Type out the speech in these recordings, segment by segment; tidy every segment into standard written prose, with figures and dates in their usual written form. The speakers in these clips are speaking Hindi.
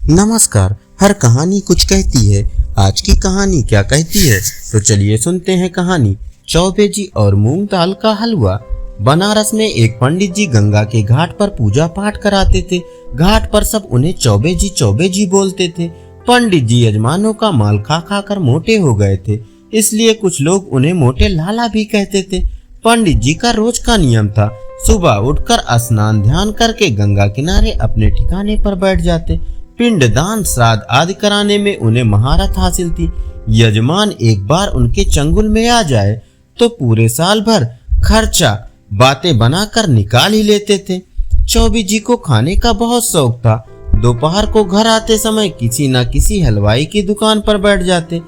नमस्कार। हर कहानी कुछ कहती है। आज की कहानी क्या कहती है, तो चलिए सुनते हैं कहानी चौबे जी और मूंग दाल का हलवा। बनारस में एक पंडित जी गंगा के घाट पर पूजा पाठ कराते थे। घाट पर सब उन्हें चौबे जी बोलते थे। पंडित जी यजमानों का माल खा खा कर मोटे हो गए थे, इसलिए कुछ लोग उन्हें मोटे लाला भी कहते थे। पंडित जी का रोज का नियम था, सुबह उठकर स्नान ध्यान करके गंगा किनारे अपने ठिकाने पर बैठ जाते। पिंडदान श्राद्ध आदि कराने में उन्हें महारत हासिल थी। यजमान एक बार उनके चंगुल में आ जाए तो पूरे साल भर खर्चा बातें बनाकर निकाल ही लेते थे। चौबे जी को खाने का बहुत शौक था। दोपहर को घर आते समय किसी न किसी हलवाई की दुकान पर बैठ जाते।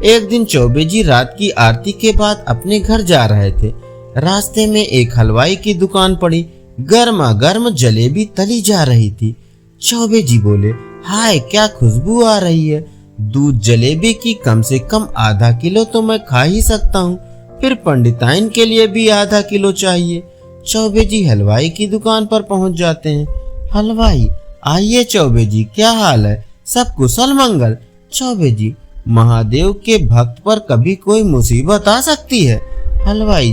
एक दिन चौबे जी रात की आरती के बाद अपने घर जा रहे थे। रास्ते में एक हलवाई की दुकान पड़ी। गर्मा गर्म जलेबी तली जा रही थी। चौबे जी बोले, हाय क्या खुशबू आ रही है। दूध जलेबी की कम से कम आधा किलो तो मैं खा ही सकता हूँ, फिर पंडिताइन के लिए भी आधा किलो चाहिए। चौबे जी हलवाई की दुकान पर पहुँच जाते हैं। हलवाई, आइए चौबे जी, क्या हाल है, सब कुशल मंगल। चौबे जी, महादेव के भक्त पर कभी कोई मुसीबत आ सकती है। हलवाई,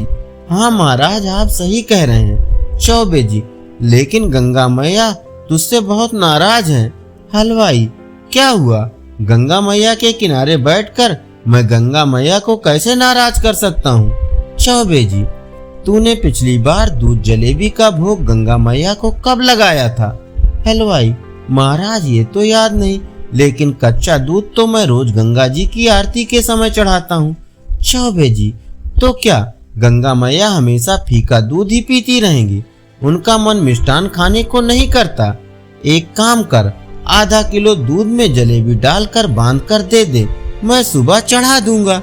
हाँ महाराज, आप सही कह रहे हैं। चौबे जी, लेकिन गंगा मैया तुझसे बहुत नाराज हैं। हलवाई, क्या हुआ? गंगा मैया के किनारे बैठकर मैं गंगा मैया को कैसे नाराज कर सकता हूँ? चौबे जी, तूने पिछली बार दूध जलेबी का भोग गंगा मैया को कब लगाया था? हलवाई, महाराज ये तो याद नहीं, लेकिन कच्चा दूध तो मैं रोज गंगा जी की आरती के समय चढ़ाता हूँ। चौबे जी, तो क्या गंगा मैया हमेशा फीका दूध ही पीती रहेंगी? उनका मन मिष्ठान खाने को नहीं करता। एक काम कर, आधा किलो दूध में जलेबी डालकर बांध कर दे दे, मैं सुबह चढ़ा दूंगा।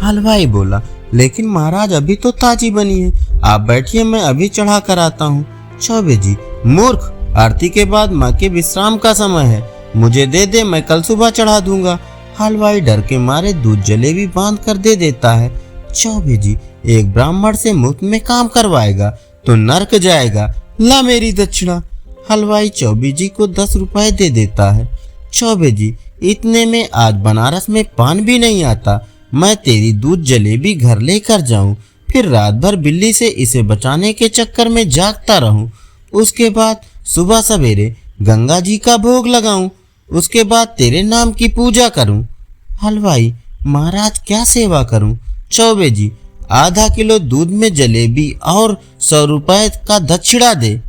हलवाई बोला, लेकिन महाराज अभी तो ताजी बनी है, आप बैठिए, मैं अभी चढ़ा कर आता हूँ। चौबे जी, मूर्ख, आरती के बाद माँ के विश्राम का समय है, मुझे दे दे, मैं कल सुबह चढ़ा दूंगा। हलवाई डर के मारे दूध जलेबी बांध कर दे देता है। चौबे जी, एक ब्राह्मण से मुफ्त में काम करवाएगा तो नरक जाएगा, ला मेरी दक्षिणा। हलवाई चौबे जी को 10 रुपए दे देता है। चौबे जी, इतने में आज बनारस में पान भी नहीं आता, मैं तेरी दूध जलेबी घर लेकर जाऊं, फिर रात भर बिल्ली से इसे बचाने के चक्कर में जागता रहूं, उसके बाद सुबह सवेरे गंगा जी का भोग लगाऊं, उसके बाद तेरे नाम की पूजा करूं। हलवाई, महाराज क्या सेवा करूं? चौबे जी, आधा किलो दूध में जलेबी और 100 रुपए का दक्षिणा दे।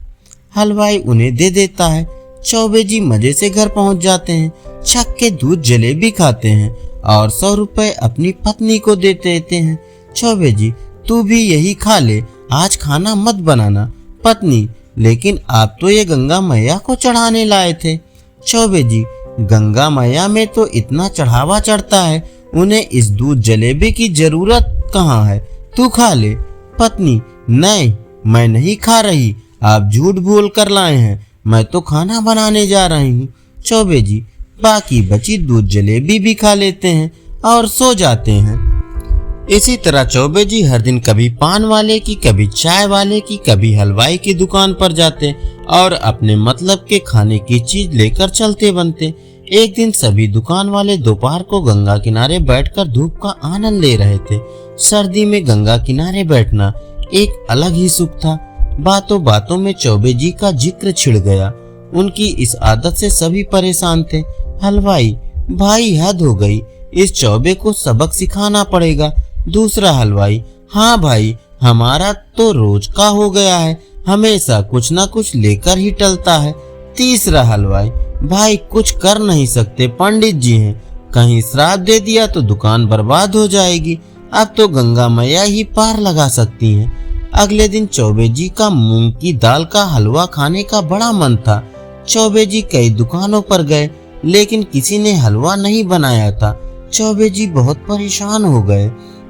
हलवाई उन्हें दे देता है। चौबे जी मजे से घर पहुंच जाते हैं, छक के दूध जलेबी खाते हैं और 100 रुपए अपनी पत्नी को दे देते हैं। चौबे जी, तू भी यही खा ले, आज खाना मत बनाना। पत्नी, लेकिन आप तो ये गंगा मैया को चढ़ाने लाए थे। चौबे जी, गंगा मैया में तो इतना चढ़ावा चढ़ता है, उन्हें इस दूध जलेबी की जरूरत कहाँ है, तू खा ले। पत्नी, नहीं, मैं नहीं खा रही, आप झूठ बोल कर लाए हैं, मैं तो खाना बनाने जा रही हूँ। चौबे जी, बाकी बची दूध जलेबी भी खा लेते हैं और सो जाते हैं। इसी तरह चौबे जी हर दिन कभी पान वाले की, कभी चाय वाले की, कभी हलवाई की दुकान पर जाते और अपने मतलब के खाने की चीज लेकर चलते बनते। एक दिन सभी दुकान वाले दोपहर को गंगा किनारे बैठकर धूप का आनंद ले रहे थे। सर्दी में गंगा किनारे बैठना एक अलग ही सुख था। बातों बातों में चौबे जी का जिक्र छिड़ गया। उनकी इस आदत से सभी परेशान थे। हलवाई, भाई हद हो गई, इस चौबे को सबक सिखाना पड़ेगा। दूसरा हलवाई, हाँ भाई, हमारा तो रोज का हो गया है, हमेशा कुछ ना कुछ लेकर ही टलता है। तीसरा हलवाई, भाई कुछ कर नहीं सकते, पंडित जी हैं, कहीं श्राद्ध दे दिया तो दुकान बर्बाद हो जाएगी, अब तो गंगा मैया ही पार लगा सकती हैं। अगले दिन चौबे जी का मूंग की दाल का हलवा खाने का बड़ा मन था। चौबे जी कई दुकानों पर गए, लेकिन किसी ने हलवा नहीं बनाया था। चौबे जी बहुत परेशान हो गए।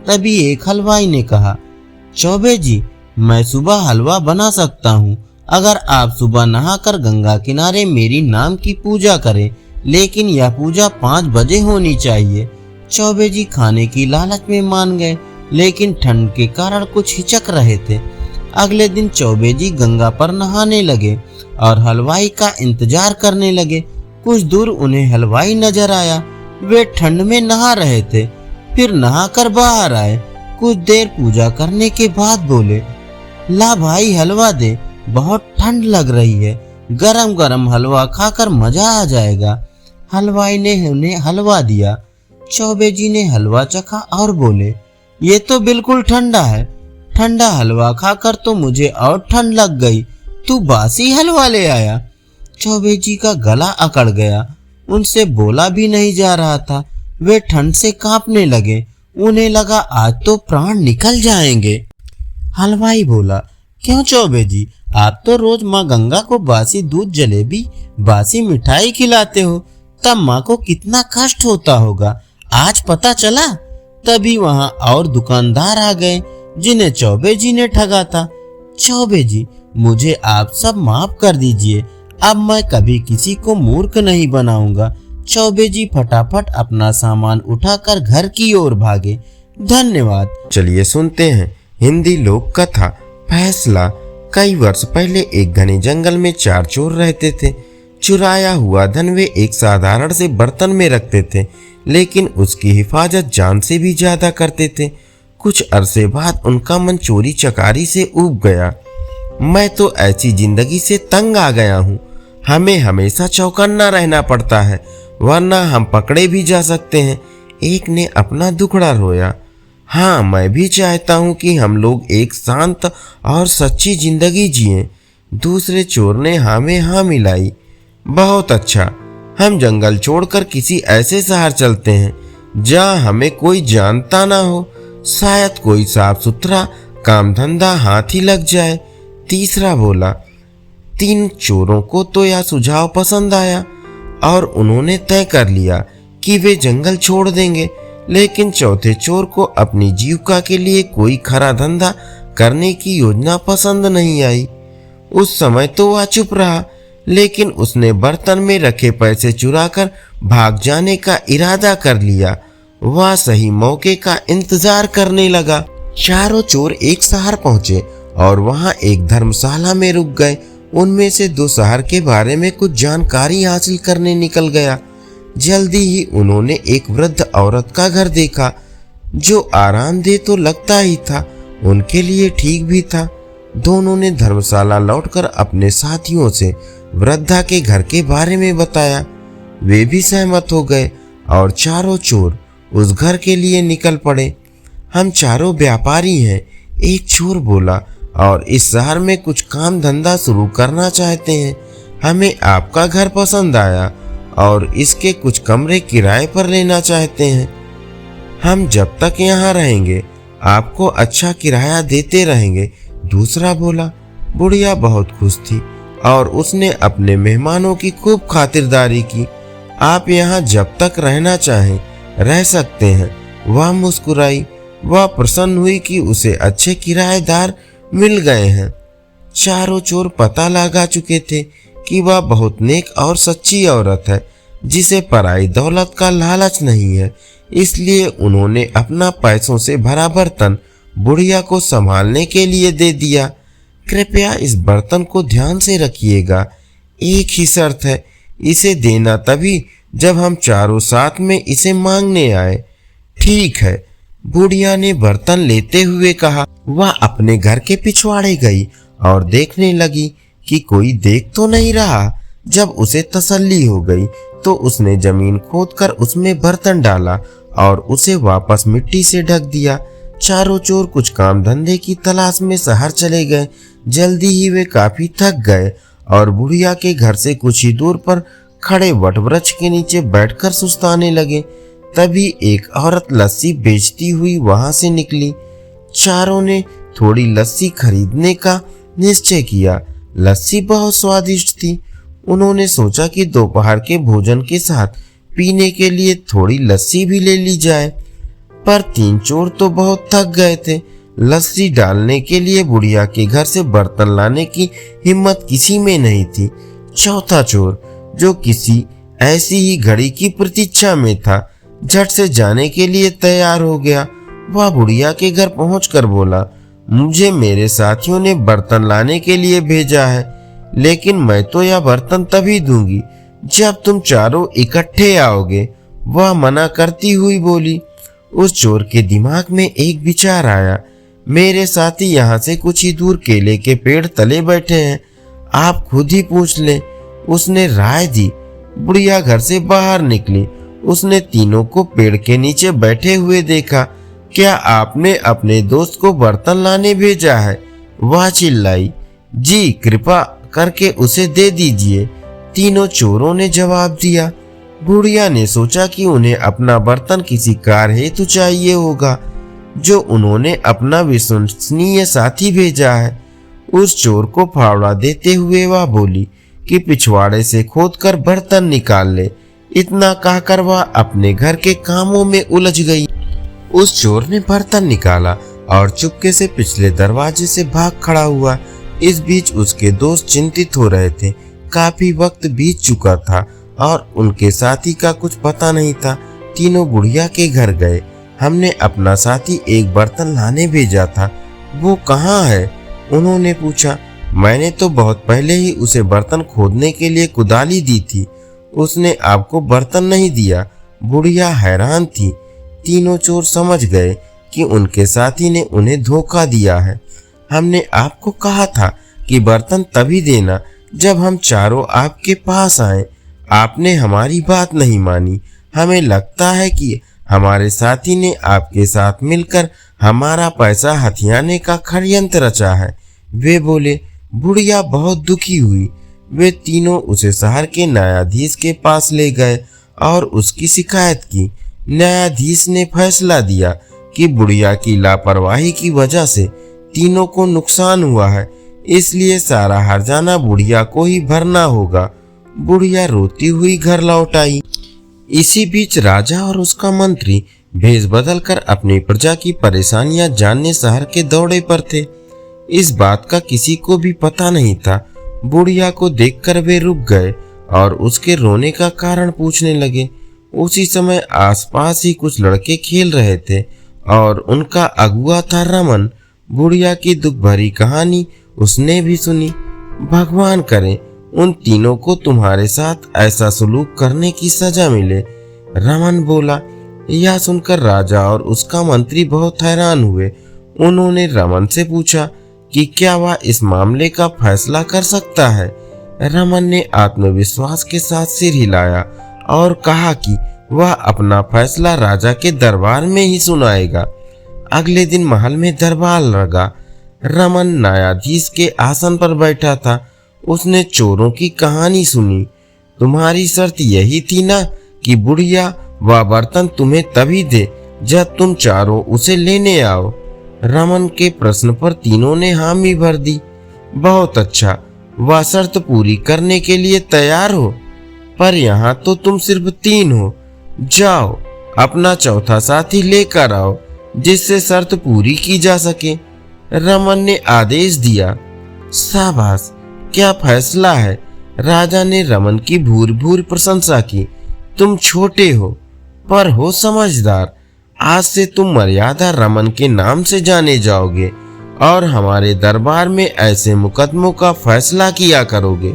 तभी एक हलवाई ने कहा, चौबे जी, मैं सुबह हलवा बना सकता हूँ, अगर आप सुबह नहाकर गंगा किनारे मेरी नाम की पूजा करें, लेकिन यह पूजा 5 बजे होनी चाहिए। चौबे जी खाने की लालच में मान गए, लेकिन ठंड के कारण कुछ हिचक रहे थे। अगले दिन चौबे जी गंगा पर नहाने लगे और हलवाई का इंतजार करने लगे। कुछ दूर उन्हें हलवाई नजर आया। वे ठंड में नहा रहे थे, फिर नहाकर बाहर आए। कुछ देर पूजा करने के बाद बोले, ला भाई हलवा दे, बहुत ठंड लग रही है, गरम गरम हलवा खाकर मजा आ जाएगा। हलवाई ने उन्हें हलवा दिया। चौबे जी ने हलवा चखा और बोले, ये तो बिल्कुल ठंडा है, ठंडा हलवा खाकर तो मुझे और ठंड लग गई, तू बासी हलवा ले आया। चौबे जी का गला अकड़ गया, उनसे बोला भी नहीं जा रहा था। वे ठंड से कांपने लगे, उन्हें लगा आज तो प्राण निकल जाएंगे। हलवाई बोला, क्यों चौबे जी, आप तो रोज माँ गंगा को बासी दूध जलेबी, बासी मिठाई खिलाते हो, तब माँ को कितना कष्ट होता होगा, आज पता चला। तभी वहां और दुकानदार आ गए जिन्हें चौबे जी ने ठगा था। चौबे जी, मुझे आप सब माफ कर दीजिए, अब मैं कभी किसी को मूर्ख नहीं बनाऊंगा। चौबे जी फटाफट अपना सामान उठाकर घर की ओर भागे। धन्यवाद। चलिए सुनते हैं हिंदी लोक कथा फैसला। कई वर्ष पहले एक घने जंगल में 4 चोर रहते थे। चुराया हुआ धन वे एक साधारण से बर्तन में रखते थे, लेकिन उसकी हिफाजत जान से भी ज्यादा करते थे। कुछ अरसे बाद उनका मन चोरी चकारी से ऊब गया। मैं तो ऐसी जिंदगी से तंग आ गया हूँ, हमें हमेशा चौकन्ना रहना पड़ता है, वरना हम पकड़े भी जा सकते हैं। एक ने अपना दुखड़ा रोया। हाँ, मैं भी चाहता हूँ कि हम लोग एक शांत और सच्ची जिंदगी जिएं। दूसरे चोर ने हाँ में हाँ मिलाई। बहुत अच्छा, हम जंगल छोड़कर किसी ऐसे शहर चलते हैं जहाँ हमें कोई जानता ना हो, शायद कोई साफ सुथरा काम धंधा हाथ ही लग जाए। तीसरा बोला। 3 चोरों को तो यह सुझाव पसंद आया और उन्होंने तय कर लिया कि वे जंगल छोड़ देंगे, लेकिन चौथे चोर को अपनी जीविका के लिए कोई खरा धंधा करने की योजना पसंद नहीं आई। उस समय तो वह चुप रहा, लेकिन उसने बर्तन में रखे पैसे चुराकर भाग जाने का इरादा कर लिया। वह सही मौके का इंतजार करने लगा। चारों चोर एक शहर पहुंचे और वहां एक धर्मशाला में रुक गए। उनमें से 2 शहर के बारे में कुछ जानकारी हासिल करने निकल गया। जल्दी ही उन्होंने एक वृद्ध औरत का घर देखा, जो आरामदेह तो लगता ही था, उनके लिए ठीक भी था। दोनों ने धर्मशाला लौटकर अपने साथियों से वृद्धा के घर के बारे में बताया। वे भी सहमत हो गए और चारों चोर उस घर के लिए निकल पड़े। हम चारों व्यापारी हैं, एक चोर बोला, और इस शहर में कुछ काम धंधा शुरू करना चाहते हैं। हमें आपका घर पसंद आया और इसके कुछ कमरे किराए पर लेना चाहते हैं। हम जब तक यहाँ रहेंगे आपको अच्छा किराया देते रहेंगे। दूसरा बोला। बुढ़िया बहुत खुश थी और उसने अपने मेहमानों की खूब खातिरदारी की। आप यहाँ जब तक रहना चाहें रह सकते हैं। वह मुस्कुराई। वह प्रसन्न हुई कि उसे अच्छे किराएदार मिल गए हैं। चारों चोर पता लगा चुके थे कि वह बहुत नेक और सच्ची औरत है, जिसे पराई दौलत का लालच नहीं है। इसलिए उन्होंने अपना पैसों से भरा बर्तन बुढ़िया को संभालने के लिए दे दिया। कृपया इस बर्तन को ध्यान से रखिएगा। एक ही शर्त है, इसे देना तभी जब हम चारों साथ में इसे मांगने आए। ठीक है, बुढ़िया ने बर्तन लेते हुए कहा। वह अपने घर के पिछवाड़े गई और देखने लगी कि कोई देख तो नहीं रहा। जब उसे तसल्ली हो गई तो उसने जमीन खोदकर उसमें बर्तन डाला और उसे वापस मिट्टी से ढक दिया। चारों चोर कुछ काम धंधे की तलाश में शहर चले गए। जल्दी ही वे काफी थक गए और बुढ़िया के घर से कुछ ही दूर पर खड़े वटवृक्ष के नीचे बैठकर सुस्ताने लगे। तभी एक औरत लस्सी बेचती हुई वहां से निकली। चारों ने थोड़ी लस्सी खरीदने का निश्चय किया। लस्सी बहुत स्वादिष्ट थी। उन्होंने सोचा कि दोपहर के भोजन के साथ पीने के लिए थोड़ी लस्सी भी ले ली जाए, पर 3 चोर तो बहुत थक गए थे। लस्सी डालने के लिए बुढ़िया के घर से बर्तन लाने की हिम्मत किसी में नहीं थी। चौथा चोर, जो किसी ऐसी ही घड़ी की प्रतीक्षा में था, झट से जाने के लिए तैयार हो गया। वह बुढ़िया के घर पहुंचकर बोला, मुझे मेरे साथियों ने बर्तन लाने के लिए भेजा है, लेकिन मैं तो यह बर्तन तभी दूंगी जब तुम चारों इकट्ठे आओगे, वह मना करती हुई बोली। उस चोर के दिमाग में एक विचार आया। मेरे साथी यहाँ से कुछ ही दूर केले के पेड़ तले बैठे हैं, आप खुद ही पूछ ले। उसने राय दी। बुढ़िया घर से बाहर निकली। उसने तीनों को पेड़ के नीचे बैठे हुए देखा। क्या आपने अपने दोस्त को बर्तन लाने भेजा है? वह चिल्लाई। जी, कृपा करके उसे दे दीजिए, तीनों चोरों ने जवाब दिया। बुढ़िया ने सोचा कि उन्हें अपना बर्तन किसी कार हेतु चाहिए होगा, जो उन्होंने अपना विश्वसनीय साथी भेजा है। उस चोर को फावड़ा देते हुए वह बोली कि पिछवाड़े से खोदकर बर्तन निकाल ले। इतना कहकर वह अपने घर के कामों में उलझ गई। उस चोर ने बर्तन निकाला और चुपके से पिछले दरवाजे से भाग खड़ा हुआ। इस बीच उसके दोस्त चिंतित हो रहे थे। काफी वक्त बीत चुका था और उनके साथी का कुछ पता नहीं था। तीनों बुढ़िया के घर गए। हमने अपना साथी एक बर्तन लाने भेजा था, वो कहाँ है? उन्होंने पूछा। मैंने तो बहुत पहले ही उसे बर्तन खोदने के लिए कुदाली दी थी, उसने आपको बर्तन नहीं दिया। बुढ़िया हैरान थी। तीनों चोर समझ गए कि उनके साथी ने उन्हें धोखा दिया है। हमने आपको कहा था कि बर्तन तभी देना जब हम चारों आपके पास आए। आपने हमारी बात नहीं मानी। हमें लगता है कि हमारे साथी ने आपके साथ मिलकर हमारा पैसा हथियाने का षड्यंत्र रचा है, वे बोले। बुढ़िया बहुत दुखी हुई। वे तीनों उसे शहर के न्यायाधीश के पास ले गए और उसकी शिकायत की। न्यायाधीश ने फैसला दिया कि बुढ़िया की लापरवाही की वजह से तीनों को नुकसान हुआ है, इसलिए सारा हर्जाना बुढ़िया को ही भरना होगा। बुढ़िया रोती हुई घर लौट आई। इसी बीच राजा और उसका मंत्री भेष बदलकर अपनी प्रजा की परेशानियां जानने शहर के दौड़े पर थे। इस बात का किसी को भी पता नहीं था। बुढ़िया को देखकर वे रुक गए और उसके रोने का कारण पूछने लगे। उसी समय आसपास ही कुछ लड़के खेल रहे थे और उनका अगुआ था रमन। बुढ़िया की दुख भरी कहानी उसने भी सुनी। भगवान करे उन तीनों को तुम्हारे साथ ऐसा सलूक करने की सजा मिले, रमन बोला। यह सुनकर राजा और उसका मंत्री बहुत हैरान हुए। उन्होंने रमन से पूछा कि क्या वह इस मामले का फैसला कर सकता है। रमन ने आत्मविश्वास के साथ सिर हिलाया और कहा कि वह अपना फैसला राजा के दरबार में ही सुनाएगा। अगले दिन महल में दरबार लगा। रमन न्यायाधीश के आसन पर बैठा था। उसने चोरों की कहानी सुनी। तुम्हारी शर्त यही थी ना कि बुढ़िया वह बर्तन तुम्हें तभी दे जब तुम चारों उसे लेने आओ। रमन के प्रश्न पर तीनों ने हामी भर दी। बहुत अच्छा, वह शर्त पूरी करने के लिए तैयार हो, पर यहाँ तो तुम सिर्फ 3 हो। जाओ अपना चौथा साथी लेकर आओ जिससे शर्त पूरी की जा सके। रमन ने आदेश दिया। शाबाश, क्या फैसला है। राजा ने रमन की भूर भूर प्रशंसा की। तुम छोटे हो पर हो समझदार। आज से तुम मर्यादा रमन के नाम से जाने जाओगे और हमारे दरबार में ऐसे मुकदमों का फैसला किया करोगे।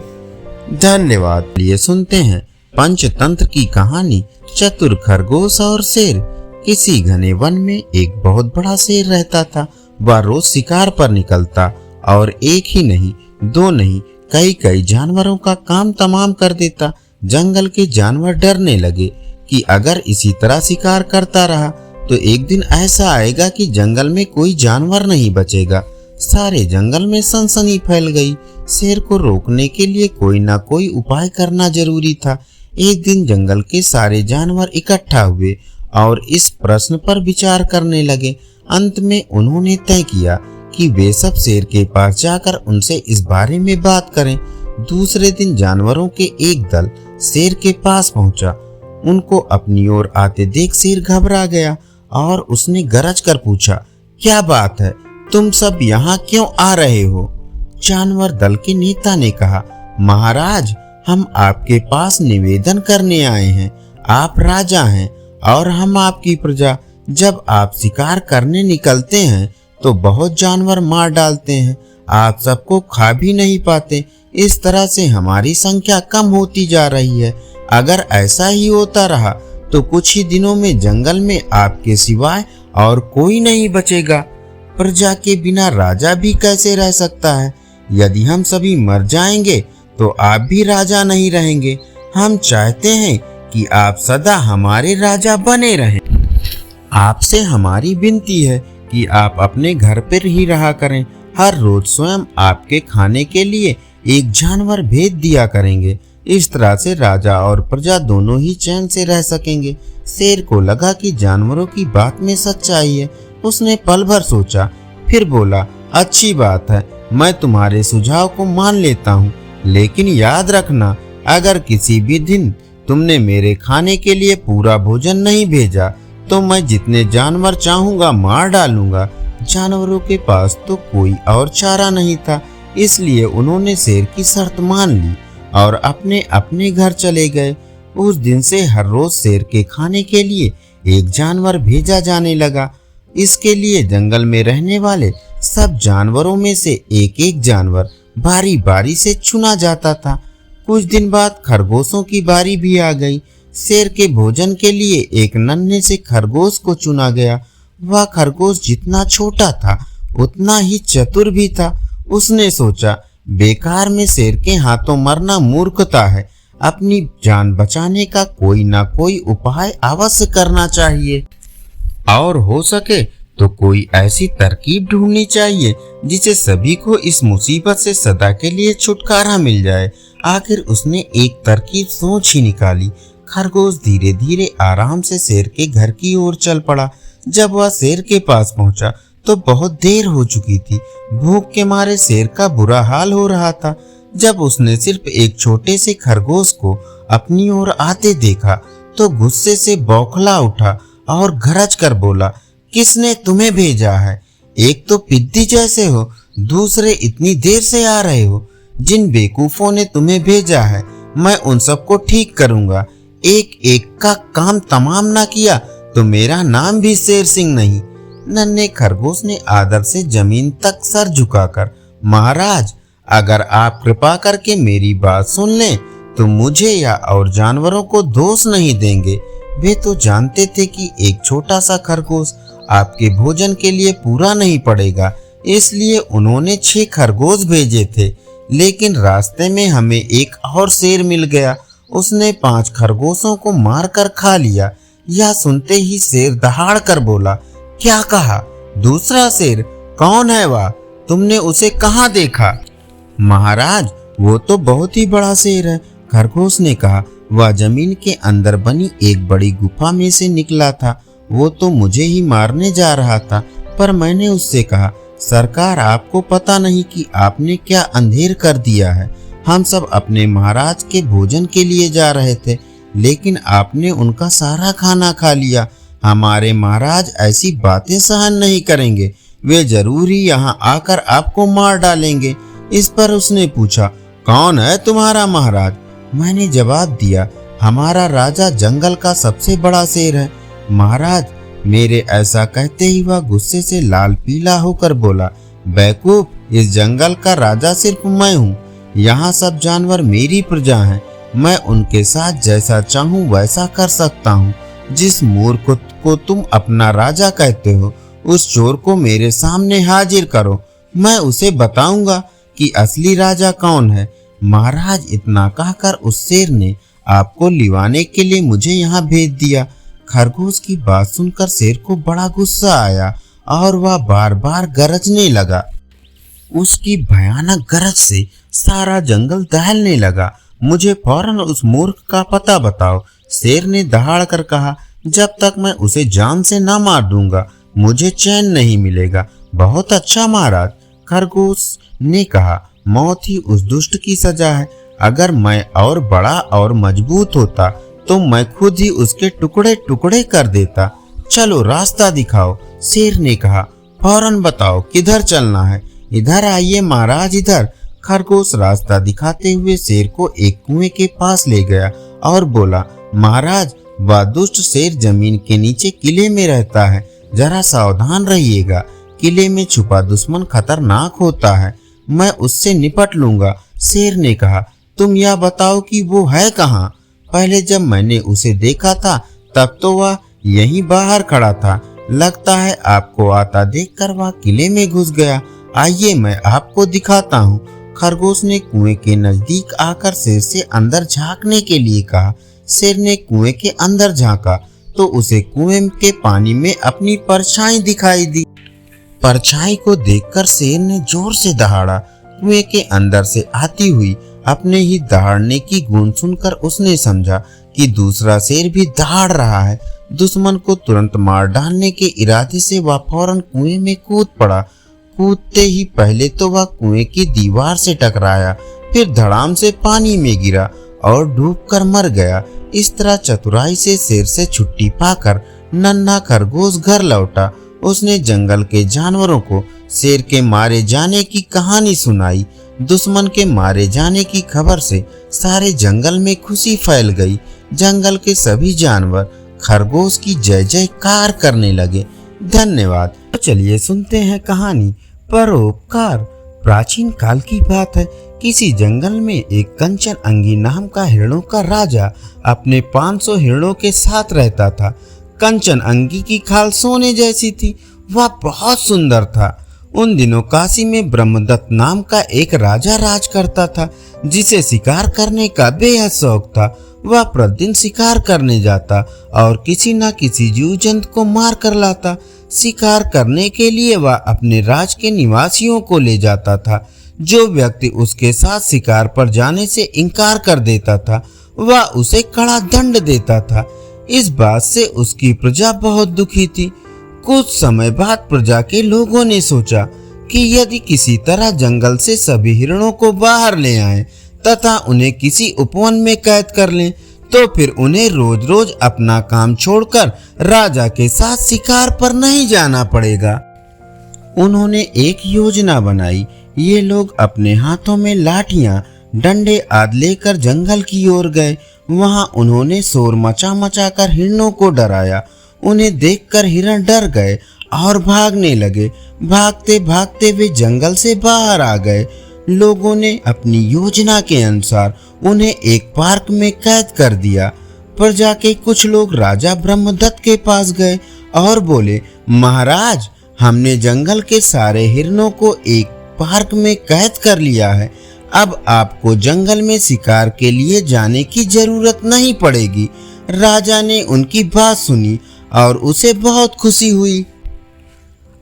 धन्यवाद। ये सुनते हैं पंचतंत्र की कहानी चतुर खरगोश और शेर। किसी घने वन में एक बहुत बड़ा शेर रहता था। वह रोज शिकार पर निकलता और एक ही नहीं, 2 नहीं, कई जानवरों का काम तमाम कर देता। जंगल के जानवर डरने लगे कि अगर इसी तरह शिकार करता रहा तो एक दिन ऐसा आएगा कि जंगल में कोई जानवर नहीं बचेगा। सारे जंगल में सनसनी फैल गई। शेर को रोकने के लिए कोई ना कोई उपाय करना जरूरी था। एक दिन जंगल के सारे जानवर इकट्ठा हुए और इस प्रश्न पर विचार करने लगे। अंत में उन्होंने तय किया कि वे सब शेर के पास जाकर उनसे इस बारे में बात करें। दूसरे दिन जानवरों के एक दल शेर के पास पहुंचा। उनको अपनी ओर आते देख शेर घबरा गया और उसने गरज कर पूछा, क्या बात है, तुम सब यहाँ क्यों आ रहे हो? जानवर दल के नेता ने कहा, महाराज, हम आपके पास निवेदन करने आए हैं। आप राजा हैं और हम आपकी प्रजा। जब आप शिकार करने निकलते हैं तो बहुत जानवर मार डालते हैं। आप सबको खा भी नहीं पाते। इस तरह से हमारी संख्या कम होती जा रही है। अगर ऐसा ही होता रहा तो कुछ ही दिनों में जंगल में आपके सिवाय और कोई नहीं बचेगा। प्रजा के बिना राजा भी कैसे रह सकता है? यदि हम सभी मर जाएंगे तो आप भी राजा नहीं रहेंगे। हम चाहते हैं कि आप सदा हमारे राजा बने रहें। आपसे हमारी विनती है कि आप अपने घर पर ही रहा करें। हर रोज स्वयं आपके खाने के लिए एक जानवर भेज दिया करेंगे। इस तरह से राजा और प्रजा दोनों ही चैन से रह सकेंगे। शेर को लगा कि जानवरों की बात में सच्चाई है। उसने पल भर सोचा, फिर बोला, अच्छी बात है, मैं तुम्हारे सुझाव को मान लेता हूँ, लेकिन याद रखना, अगर किसी भी दिन तुमने मेरे खाने के लिए पूरा भोजन नहीं भेजा तो मैं जितने जानवर चाहूंगा मार डालूंगा। जानवरों के पास तो कोई और चारा नहीं था, इसलिए उन्होंने शेर की शर्त मान ली और अपने अपने घर चले गए। उस दिन से हर रोज शेर के खाने के लिए एक जानवर भेजा जाने लगा। इसके लिए जंगल में रहने वाले सब जानवरों में से एक एक जानवर बारी बारी से चुना जाता था। कुछ दिन बाद खरगोशों की बारी भी आ गई। शेर के भोजन के लिए एक नन्हे से खरगोश को चुना गया। वह खरगोश जितना छोटा था उतना ही चतुर भी था। उसने सोचा, बेकार में शेर के हाथों मरना मूर्खता है। अपनी जान बचाने का कोई ना कोई उपाय अवश्य करना चाहिए और हो सके तो कोई ऐसी तरकीब ढूंढनी चाहिए जिससे सभी को इस मुसीबत से सदा के लिए छुटकारा मिल जाए। आखिर उसने एक तरकीब सोच ही निकाली। खरगोश धीरे धीरे आराम से शेर के घर की ओर चल पड़ा। जब वह शेर के पास पहुंचा तो बहुत देर हो चुकी थी। भूख के मारे शेर का बुरा हाल हो रहा था। जब उसने सिर्फ एक छोटे से खरगोश को अपनी ओर आते देखा तो गुस्से से बौखला उठा और गरज कर बोला, किसने तुम्हें भेजा है? एक तो पिद्दी जैसे हो, दूसरे इतनी देर से आ रहे हो। जिन बेवकूफों ने तुम्हें भेजा है मैं उन सबको ठीक करूंगा। एक एक का काम तमाम ना किया तो मेरा नाम भी शेर सिंह नहीं। नन्हे खरगोश ने आदर से जमीन तक सर झुकाकर, महाराज, अगर आप कृपा करके मेरी बात सुन लें तो मुझे या और जानवरों को दोष नहीं देंगे। वे तो जानते थे कि एक छोटा सा खरगोश आपके भोजन के लिए पूरा नहीं पड़ेगा, इसलिए उन्होंने 6 खरगोश भेजे थे। लेकिन रास्ते में हमें एक और शेर मिल गया। उसने 5 खरगोशों को मारकर खा लिया। यह सुनते ही शेर दहाड़ कर बोला, क्या कहा? दूसरा शेर? कौन है वह? तुमने उसे कहाँ देखा? महाराज, वो तो बहुत ही बड़ा शेर है, खरगोश ने कहा। वह जमीन के अंदर बनी एक बड़ी गुफा में से निकला था। वो तो मुझे ही मारने जा रहा था, पर मैंने उससे कहा, सरकार, आपको पता नहीं कि आपने क्या अंधेर कर दिया है। हम सब अपने महाराज के भोजन के लिए जा रहे थे, लेकिन आपने उनका सारा खाना खा लिया। हमारे महाराज ऐसी बातें सहन नहीं करेंगे। वे जरूर ही यहाँ आकर आपको मार डालेंगे। इस पर उसने पूछा, कौन है तुम्हारा महाराज? मैंने जवाब दिया, हमारा राजा जंगल का सबसे बड़ा शेर है। महाराज, मेरे ऐसा कहते ही वह गुस्से से लाल पीला होकर बोला, बेवकूफ, इस जंगल का राजा सिर्फ मैं हूँ। यहाँ सब जानवर मेरी प्रजा हैं। मैं उनके साथ जैसा चाहूँ वैसा कर सकता हूँ। जिस मूर्ख को तुम अपना राजा कहते हो, उस चोर को मेरे सामने हाजिर करो। मैं उसे बताऊंगा कि असली राजा कौन है। महाराज, इतना कहकर उस शेर ने आपको लिवाने के लिए मुझे यहाँ भेज दिया। खरगोश की बात सुनकर शेर को बड़ा गुस्सा आया और वह बार बार गरजने लगा। उसकी भयानक गरज से सारा जंगल दहलने लगा। मुझे फौरन उस मूर्ख का पता बताओ, शेर ने दहाड़ कर कहा। जब तक मैं उसे जान से न मार दूंगा मुझे चैन नहीं मिलेगा। बहुत अच्छा महाराज, खरगोश ने कहा, मौत ही उस दुष्ट की सजा है। अगर मैं और बड़ा और मजबूत होता तो मैं खुद ही उसके टुकड़े टुकड़े कर देता। चलो रास्ता दिखाओ। शेर ने कहा, फौरन बताओ किधर चलना है। इधर आइए महाराज, इधर। खरगोश रास्ता दिखाते हुए शेर को एक कुएं के पास ले गया और बोला, महाराज, वह दुष्ट शेर जमीन के नीचे किले में रहता है। जरा सावधान रहिएगा। किले में छुपा दुश्मन खतरनाक होता है। मैं उससे निपट लूंगा। शेर ने कहा, तुम यह बताओ कि वो है कहाँ? पहले जब मैंने उसे देखा था तब तो वह यहीं बाहर खड़ा था। लगता है आपको आता देखकर वह किले में घुस गया। आइए मैं आपको दिखाता हूँ। खरगोश ने कुएं के नजदीक आकर शेर से अंदर झांकने के लिए कहा। शेर ने कुएं के अंदर झांका तो उसे कुएं के पानी में अपनी परछाई दिखाई दी। परछाई को देखकर शेर ने जोर से दहाड़ा। कुएं के अंदर से आती हुई अपने ही दहाड़ने की गूंज सुनकर उसने समझा कि दूसरा शेर भी दहाड़ रहा है। दुश्मन को तुरंत मार डालने के इरादे से वह फौरन कुएं में कूद पड़ा। कूदते ही पहले तो वह कुएं की दीवार से टकराया, फिर धड़ाम से पानी में गिरा और डूबकर मर गया। इस तरह चतुराई से शेर से छुट्टी पाकर नन्हा खरगोश घर लौटा। उसने जंगल के जानवरों को शेर के मारे जाने की कहानी सुनाई। दुश्मन के मारे जाने की खबर से सारे जंगल में खुशी फैल गई। जंगल के सभी जानवर खरगोश की जय जयकार करने लगे। धन्यवाद। तो चलिए सुनते हैं कहानी परोपकार। प्राचीन काल की बात है। किसी जंगल में एक कंचन अंगी नाम का हिरणों का राजा अपने 500 हिरणों के साथ रहता था। कंचन अंगी की खाल सोने जैसी थी। वह बहुत सुंदर था। उन दिनों काशी में ब्रह्मदत्त नाम का एक राजा राज करता था, जिसे शिकार करने का बेहद शौक था। वह प्रतिदिन शिकार करने जाता और किसी न किसी जीव जंतु को मार कर लाता। शिकार करने के लिए वह अपने राज के निवासियों को ले जाता था। जो व्यक्ति उसके साथ शिकार पर जाने से इनकार कर देता था, वह उसे कड़ा दंड देता था। इस बात से उसकी प्रजा बहुत दुखी थी। कुछ समय बाद प्रजा के लोगों ने सोचा कि यदि किसी तरह जंगल से सभी हिरणों को बाहर ले आएं तथा उन्हें किसी उपवन में कैद कर लें, तो फिर उन्हें रोज रोज अपना काम छोड़कर राजा के साथ शिकार पर नहीं जाना पड़ेगा। उन्होंने एक योजना बनाई। ये लोग अपने हाथों में लाठियां, डंडे आदि लेकर जंगल की ओर गए। वहां उन्होंने शोर मचा मचा कर हिरणों को डराया। उन्हें देखकर हिरण डर गए और भागने लगे। भागते भागते वे जंगल से बाहर आ गए। लोगों ने अपनी योजना के अनुसार उन्हें एक पार्क में कैद कर दिया। प्रजा के कुछ लोग राजा ब्रह्मदत्त के पास गए और बोले, महाराज, हमने जंगल के सारे हिरणों को एक पार्क में कैद कर लिया है। अब आपको जंगल में शिकार के लिए जाने की जरूरत नहीं पड़ेगी। राजा ने उनकी बात सुनी और उसे बहुत खुशी हुई।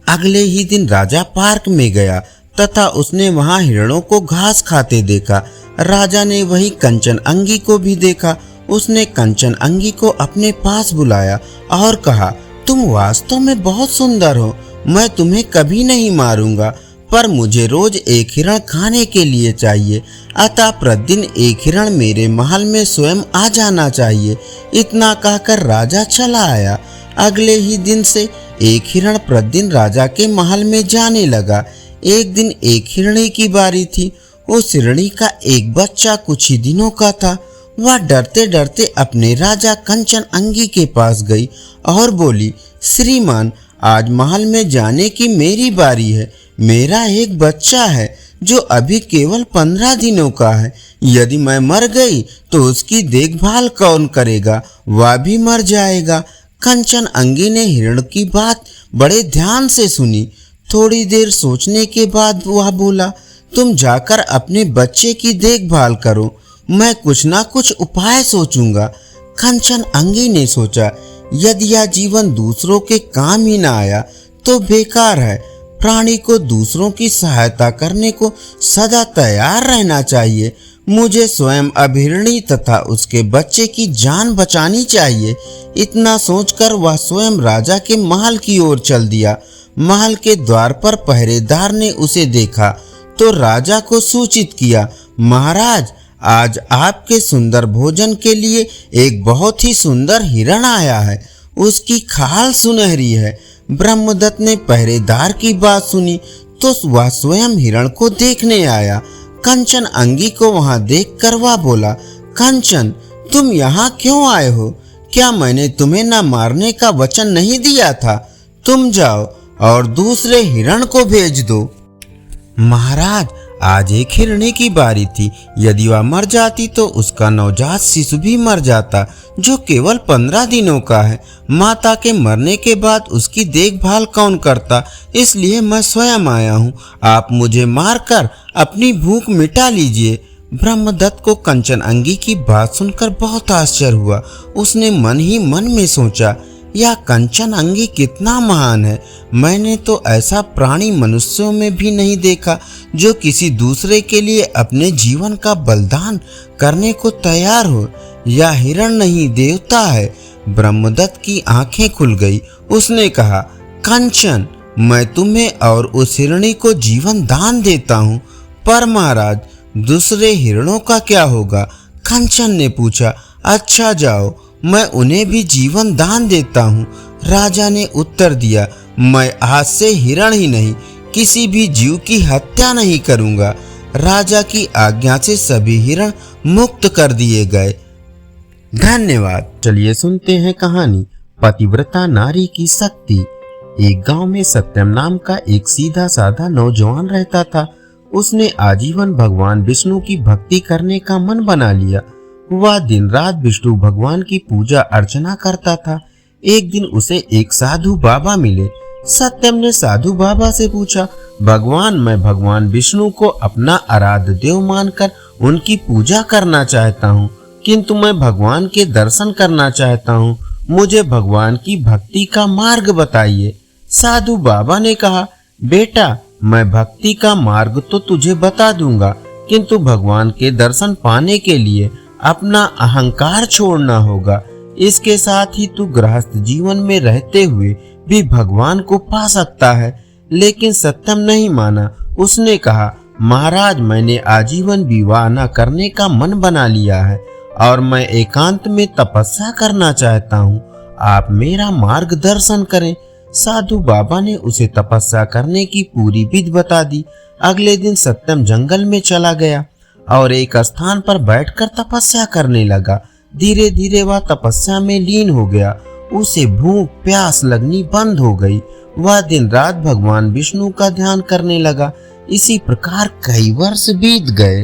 अगले ही दिन राजा पार्क में गया तथा उसने वहां हिरणों को घास खाते देखा। राजा ने वही कंचन अंगी को भी देखा। उसने कंचन अंगी को अपने पास बुलाया और कहा, तुम वास्तव में बहुत सुंदर हो। मैं तुम्हें कभी नहीं मारूंगा, पर मुझे रोज एक हिरण खाने के लिए चाहिए। अतः प्रतिदिन एक हिरण मेरे महल में स्वयं आ जाना चाहिए। इतना कहकर राजा चला आया। अगले ही दिन से एक हिरण प्रतिदिन राजा के महल में जाने लगा। एक दिन एक हिरणी की बारी थी। उस हिरणी का एक बच्चा कुछ ही दिनों का था। वह डरते डरते अपने राजा कंचन अंगी के पास गई और बोली, श्रीमान, आज महल में जाने की मेरी बारी है। मेरा एक बच्चा है जो अभी केवल 15 दिनों का है। यदि मैं मर गई तो उसकी देखभाल कौन करेगा? वह भी मर जाएगा। कंचन अंगी ने हिरण की बात बड़े ध्यान से सुनी। थोड़ी देर सोचने के बाद वह बोला, तुम जाकर अपने बच्चे की देखभाल करो, मैं कुछ ना कुछ उपाय सोचूंगा। कंचन अंगी ने सोचा, यदि यह जीवन दूसरों के काम ही ना आया तो बेकार है। प्राणी को दूसरों की सहायता करने को सदा तैयार रहना चाहिए। मुझे स्वयं अब हिरणी तथा उसके बच्चे की जान बचानी चाहिए। इतना सोचकर वह स्वयं राजा के महल की ओर चल दिया। महल के द्वार पर पहरेदार ने उसे देखा तो राजा को सूचित किया, महाराज, आज आपके सुंदर भोजन के लिए एक बहुत ही सुंदर हिरण आया है। उसकी खाल सुनहरी है। ब्रह्मदत्त ने पहरेदार की बात सुनी तो वह स्वयं हिरण को देखने आया। कंचन अंगी को वहां देखकर वह बोला, कंचन, तुम यहाँ क्यों आए हो? क्या मैंने तुम्हें न मारने का वचन नहीं दिया था? तुम जाओ और दूसरे हिरण को भेज दो। महाराज, आज एक हिरणी की बारी थी। यदि वह मर जाती तो उसका नवजात शिशु भी मर जाता, जो केवल 15 दिनों का है। माता के मरने के बाद उसकी देखभाल कौन करता, इसलिए मैं स्वयं आया हूँ। आप मुझे मारकर अपनी भूख मिटा लीजिए। ब्रह्मदत्त को कंचन अंगी की बात सुनकर बहुत आश्चर्य हुआ। उसने मन ही मन में सोचा, यह कंचन अंगी कितना महान है। मैंने तो ऐसा प्राणी मनुष्यों में भी नहीं देखा जो किसी दूसरे के लिए अपने जीवन का बलिदान करने को तैयार हो। यह हिरण नहीं, देवता है। ब्रह्मदत्त की आंखें खुल गई। उसने कहा, कंचन, मैं तुम्हें और उस हिरणी को जीवन दान देता हूँ। पर महाराज, दूसरे हिरणों का क्या होगा? कंचन ने पूछा। अच्छा जाओ, मैं उन्हें भी जीवन दान देता हूँ। राजा ने उत्तर दिया, मैं आज से हिरण ही नहीं, किसी भी जीव की हत्या नहीं करूँगा। राजा की आज्ञा से सभी हिरण मुक्त कर दिए गए। धन्यवाद। चलिए सुनते हैं कहानी पतिव्रता नारी की शक्ति। एक गांव में सत्यम नाम का एक सीधा साधा नौजवान रहता था। उसने आजीवन भगवान विष्णु की भक्ति करने का मन बना लिया। वह दिन रात विष्णु भगवान की पूजा अर्चना करता था। एक दिन उसे एक साधु बाबा मिले। सत्यम ने साधु बाबा से पूछा, भगवान, मैं भगवान विष्णु को अपना आराध्य देव मानकर उनकी पूजा करना चाहता हूँ, किंतु मैं भगवान के दर्शन करना चाहता हूँ। मुझे भगवान की भक्ति का मार्ग बताइए। साधु बाबा ने कहा, बेटा, मैं भक्ति का मार्ग तो तुझे बता दूंगा, किंतु भगवान के दर्शन पाने के लिए अपना अहंकार छोड़ना होगा। इसके साथ ही तू गृहस्थ जीवन में रहते हुए भी भगवान को पा सकता है। लेकिन सत्यम नहीं माना। उसने कहा, महाराज, मैंने आजीवन विवाह न करने का मन बना लिया है और मैं एकांत में तपस्या करना चाहता हूँ। आप मेरा मार्गदर्शन करें। साधु बाबा ने उसे तपस्या करने की पूरी विधि बता दी। अगले दिन सत्यम जंगल में चला गया और एक स्थान पर बैठकर तपस्या करने लगा। धीरे धीरे वह तपस्या में लीन हो गया। उसे भूख प्यास लगनी बंद हो गई। वह दिन रात भगवान विष्णु का ध्यान करने लगा। इसी प्रकार कई वर्ष बीत गए।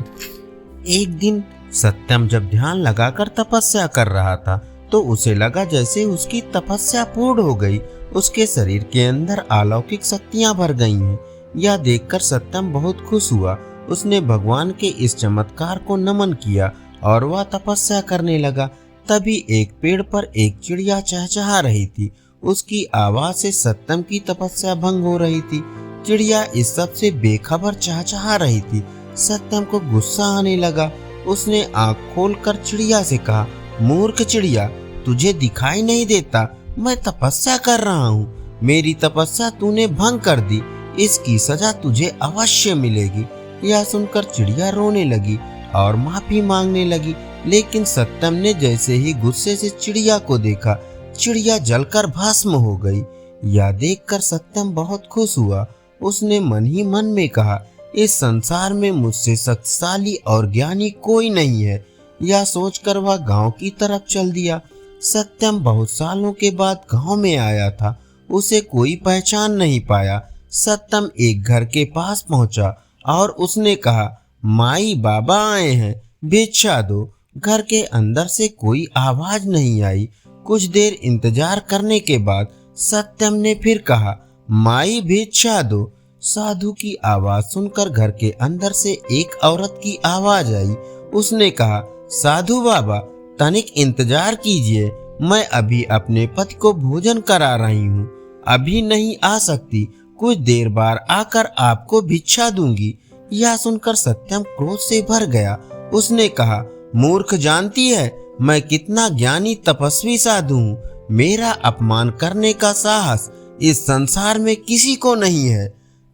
एक दिन सत्यम जब ध्यान लगाकर तपस्या कर रहा था तो उसे लगा जैसे उसकी तपस्या पूर्ण हो गई। उसके शरीर के अंदर अलौकिक शक्तियां भर गई हैं। यह देखकर सत्यम बहुत खुश हुआ। उसने भगवान के इस चमत्कार को नमन किया और वह तपस्या करने लगा। तभी एक पेड़ पर एक चिड़िया चहचहा रही थी। उसकी आवाज से सत्यम की तपस्या भंग हो रही थी। चिड़िया इस सब से बेखबर चहचहा रही थी। सत्यम को गुस्सा आने लगा। उसने आंख खोलकर चिड़िया से कहा, मूर्ख चिड़िया, तुझे दिखाई नहीं देता? मैं तपस्या कर रहा हूँ। मेरी तपस्या तूने भंग कर दी। इसकी सजा तुझे अवश्य मिलेगी। यह सुनकर चिड़िया रोने लगी और माफी मांगने लगी। लेकिन सत्यम ने जैसे ही गुस्से से चिड़िया को देखा, चिड़िया जलकर भस्म हो गई। यह देखकर सत्यम बहुत खुश हुआ। उसने मन ही मन में कहा, इस संसार में मुझसे शक्तिशाली और ज्ञानी कोई नहीं है। यह सोचकर वह गांव की तरफ चल दिया। सत्यम बहुत सालों के बाद गांव में आया था। उसे कोई पहचान नहीं पाया। सत्यम एक घर के पास पहुंचा और उसने कहा, माई बाबा आए हैं, भिक्षा दो। घर के अंदर से कोई आवाज नहीं आई। कुछ देर इंतजार करने के बाद सत्यम ने फिर कहा, माई भिक्षा दो। साधु की आवाज सुनकर घर के अंदर से एक औरत की आवाज आई। उसने कहा, साधु बाबा, तनिक इंतजार कीजिए, मैं अभी अपने पति को भोजन करा रही हूँ। अभी नहीं आ सकती, कुछ देर बाद आकर आपको भिक्षा दूंगी। यह सुनकर सत्यम क्रोध से भर गया। उसने कहा, मूर्ख, जानती है मैं कितना ज्ञानी तपस्वी साधु हूँ। मेरा अपमान करने का साहस इस संसार में किसी को नहीं है।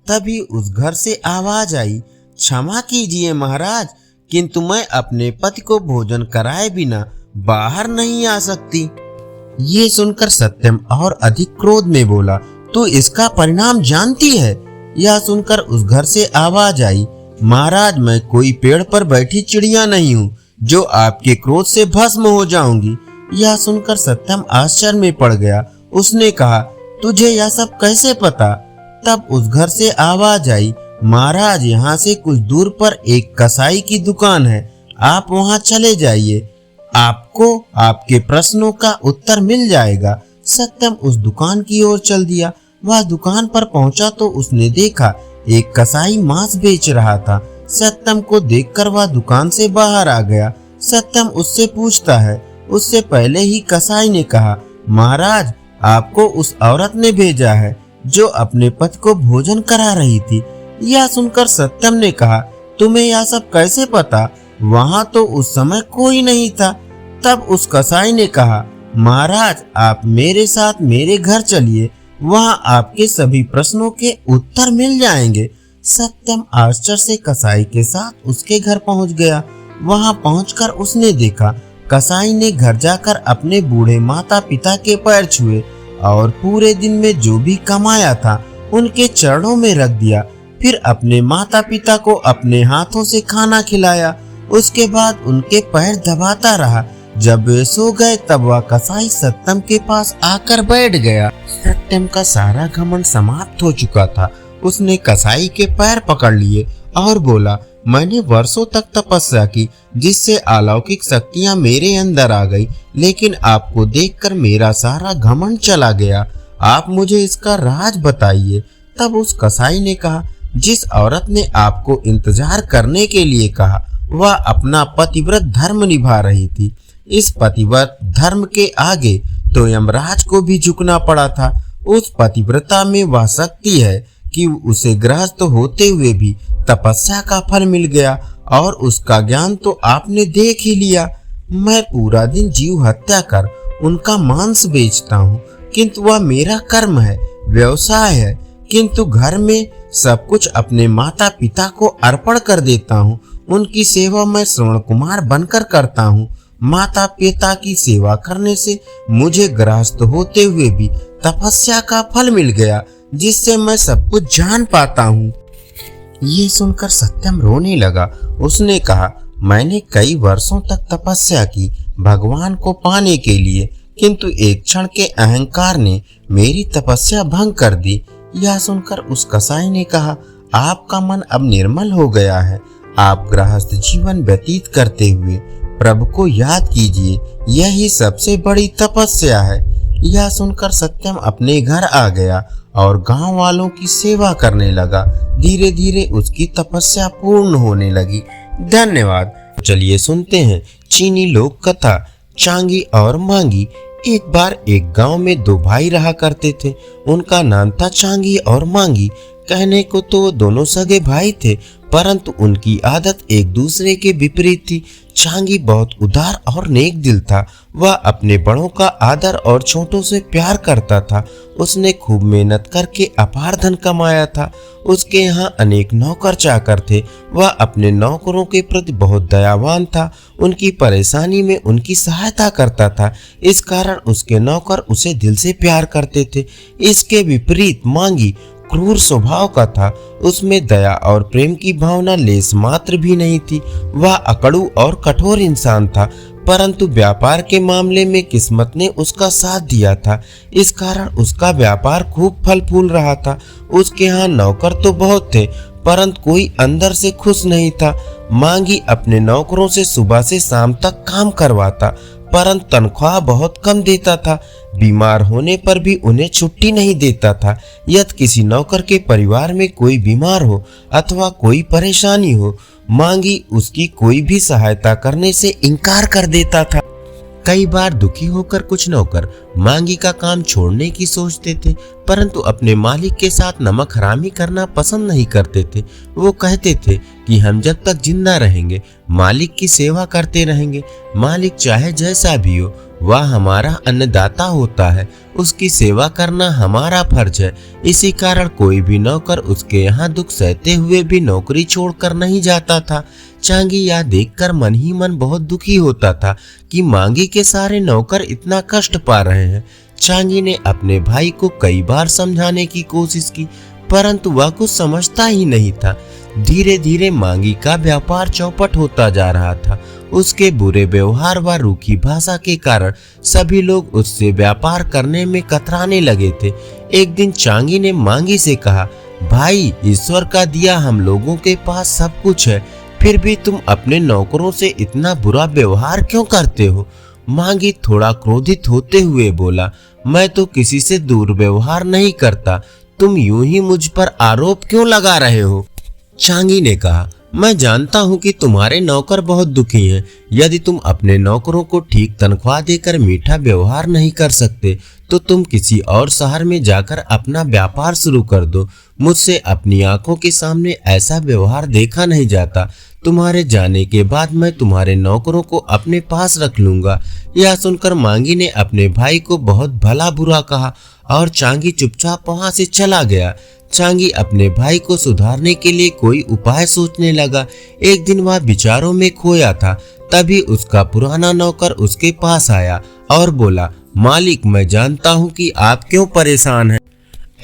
तभी उस घर से आवाज आई, क्षमा कीजिए महाराज, किंतु मैं अपने पति को भोजन कराए बिना बाहर नहीं आ सकती। ये सुनकर सत्यम और अधिक क्रोध में बोला, तू इसका परिणाम जानती है? यह सुनकर उस घर से आवाज आई, महाराज, मैं कोई पेड़ पर बैठी चिड़िया नहीं हूँ जो आपके क्रोध से भस्म हो जाऊंगी। यह सुनकर सत्यम आश्चर्य में पड़ गया। उसने कहा, तुझे यह सब कैसे पता? तब उस घर से आवाज आई, महाराज, यहाँ से कुछ दूर पर एक कसाई की दुकान है, आप वहाँ चले जाइए, आपको आपके प्रश्नों का उत्तर मिल जाएगा। सत्यम उस दुकान की ओर चल दिया। वह दुकान पर पहुंचा तो उसने देखा एक कसाई मांस बेच रहा था। सत्यम को देखकर वह दुकान से बाहर आ गया। सत्यम उससे पूछता है। उससे पहले ही कसाई ने कहा, महाराज, आपको उस औरत ने भेजा है जो अपने पति को भोजन करा रही थी। यह सुनकर सत्यम ने कहा, तुम्हें यह सब कैसे पता? वहाँ तो उस समय कोई नहीं था। तब उस कसाई ने कहा, महाराज, आप मेरे साथ मेरे घर चलिए, वहाँ आपके सभी प्रश्नों के उत्तर मिल जाएंगे। सत्यम आश्चर्य से कसाई के साथ उसके घर पहुँच गया। वहाँ पहुंचकर उसने देखा कसाई ने घर जाकर अपने बूढ़े माता पिता के पैर छुए और पूरे दिन में जो भी कमाया था उनके चरणों में रख दिया। फिर अपने माता पिता को अपने हाथों से खाना खिलाया। उसके बाद उनके पैर दबाता रहा। जब वे सो गए तब वह कसाई सत्यम के पास आकर बैठ गया। सत्यम का सारा घमंड समाप्त हो चुका था। उसने कसाई के पैर पकड़ लिए और बोला, मैंने वर्षों तक तपस्या की जिससे अलौकिक शक्तियां मेरे अंदर आ गई, लेकिन आपको देखकर मेरा सारा घमंड चला गया। आप मुझे इसका राज बताइए। तब उस कसाई ने कहा, जिस औरत ने आपको इंतजार करने के लिए कहा वह अपना पतिव्रत धर्म निभा रही थी। इस पतिव्रत धर्म के आगे तो यमराज को भी झुकना पड़ा था। उस पतिव्रता में वह शक्ति है कि उसे गृहस्थ होते हुए भी तपस्या का फल मिल गया और उसका ज्ञान तो आपने देख ही लिया। मैं पूरा दिन जीव हत्या कर उनका मांस बेचता हूँ, किंतु वह मेरा कर्म है, व्यवसाय है। किंतु घर में सब कुछ अपने माता पिता को अर्पण कर देता हूँ। उनकी सेवा मैं श्रवण कुमार बनकर करता हूँ। माता पिता की सेवा करने से मुझे गृहस्थ होते हुए भी तपस्या का फल मिल गया, जिससे मैं सब कुछ जान पाता हूँ। ये सुनकर सत्यम रोने लगा। उसने कहा, मैंने कई वर्षों तक तपस्या की भगवान को पाने के लिए, किंतु एक क्षण के अहंकार ने मेरी तपस्या भंग कर दी। यह सुनकर उस कसाई ने कहा, आपका मन अब निर्मल हो गया है। आप गृहस्थ जीवन व्यतीत करते हुए प्रभु को याद कीजिए, यही सबसे बड़ी तपस्या है। यह सुनकर सत्यम अपने घर आ गया और गांव वालों की सेवा करने लगा। धीरे धीरे उसकी तपस्या पूर्ण होने लगी। धन्यवाद। चलिए सुनते हैं चीनी लोक कथा चांगी और मांगी। एक बार एक गांव में दो भाई रहा करते थे। उनका नाम था चांगी और मांगी। कहने को तो वो दोनों सगे भाई थे, परंतु उनकी आदत एक दूसरे के विपरीत थी। चांगी बहुत उदार और नेक दिल था। वह अपने बड़ों का आदर और छोटों से प्यार करता था। उसने खूब मेहनत करके अपार धन कमाया था। उसके यहाँ अनेक नौकर चाकर थे। वह अपने नौकरों के प्रति बहुत दयावान था। उनकी परेशानी में उनकी सहायता करता था। इस कारण उसके नौकर उसे दिल से प्यार करते थे। इसके विपरीत मांगी क्रूर स्वभाव का था। उसमें दया और प्रेम की भावना लेस मात्र भी नहीं थी। वह अकड़ू और कठोर इंसान था, परंतु व्यापार के मामले में किस्मत ने उसका साथ दिया था। इस कारण उसका व्यापार खूब फल फूल रहा था। उसके यहाँ नौकर तो बहुत थे, परंतु कोई अंदर से खुश नहीं था। मांगी अपने नौकरों से सुबह से शाम तक काम करवाता, परंतु तनख्वाह बहुत कम देता था। बीमार होने पर भी उन्हें छुट्टी नहीं देता था। यदि किसी नौकर के परिवार में कोई बीमार हो अथवा कोई परेशानी हो, मांगी उसकी कोई भी सहायता करने से इनकार कर देता था। कई बार दुखी होकर कुछ नौकर मांगी का काम छोड़ने की सोचते थे, परंतु अपने मालिक के साथ नमक हरामी करना पसंद नहीं करते थे। वो कहते थे कि हम जब तक जिंदा रहेंगे मालिक की सेवा करते रहेंगे। मालिक चाहे जैसा भी हो, वह हमारा अन्नदाता होता है, उसकी सेवा करना हमारा फर्ज है। इसी कारण कोई भी नौकर उसके यहाँ दुख सहते हुए भी नौकरी छोड़कर नहीं जाता था। चांगी यह देखकर मन ही मन बहुत दुखी होता था कि मांगी के सारे नौकर इतना कष्ट पा रहे हैं। चांगी ने अपने भाई को कई बार समझाने की कोशिश की, परंतु वह कुछ समझता ही नहीं था। धीरे धीरे मांगी का व्यापार चौपट होता जा रहा था। उसके बुरे व्यवहार व रूखी भाषा के कारण सभी लोग उससे व्यापार करने में कतराने लगे थे। एक दिन चांगी ने मांगी से कहा, भाई, ईश्वर का दिया हम लोगों के पास सब कुछ है, फिर भी तुम अपने नौकरों से इतना बुरा व्यवहार क्यों करते हो? मांगी थोड़ा क्रोधित होते हुए बोला, मैं तो किसी से दुर्व्यवहार नहीं करता, तुम यूं ही मुझ पर आरोप क्यों लगा रहे हो? चांगी ने कहा, मैं जानता हूं कि तुम्हारे नौकर बहुत दुखी हैं। यदि तुम अपने नौकरों को ठीक तनख्वाह देकर मीठा व्यवहार नहीं कर सकते तो तुम किसी और शहर में जाकर अपना व्यापार शुरू कर दो। मुझसे अपनी आंखों के सामने ऐसा व्यवहार देखा नहीं जाता। तुम्हारे जाने के बाद मैं तुम्हारे नौकरों को अपने पास रख लूंगा। यह सुनकर मांगी ने अपने भाई को बहुत भला बुरा कहा और चांगी चुपचाप वहां से चला गया। चांगी अपने भाई को सुधारने के लिए कोई उपाय सोचने लगा। एक दिन वह विचारों में खोया था, तभी उसका पुराना नौकर उसके पास आया और बोला, मालिक, मैं जानता हूँ कि आप क्यों परेशान हैं।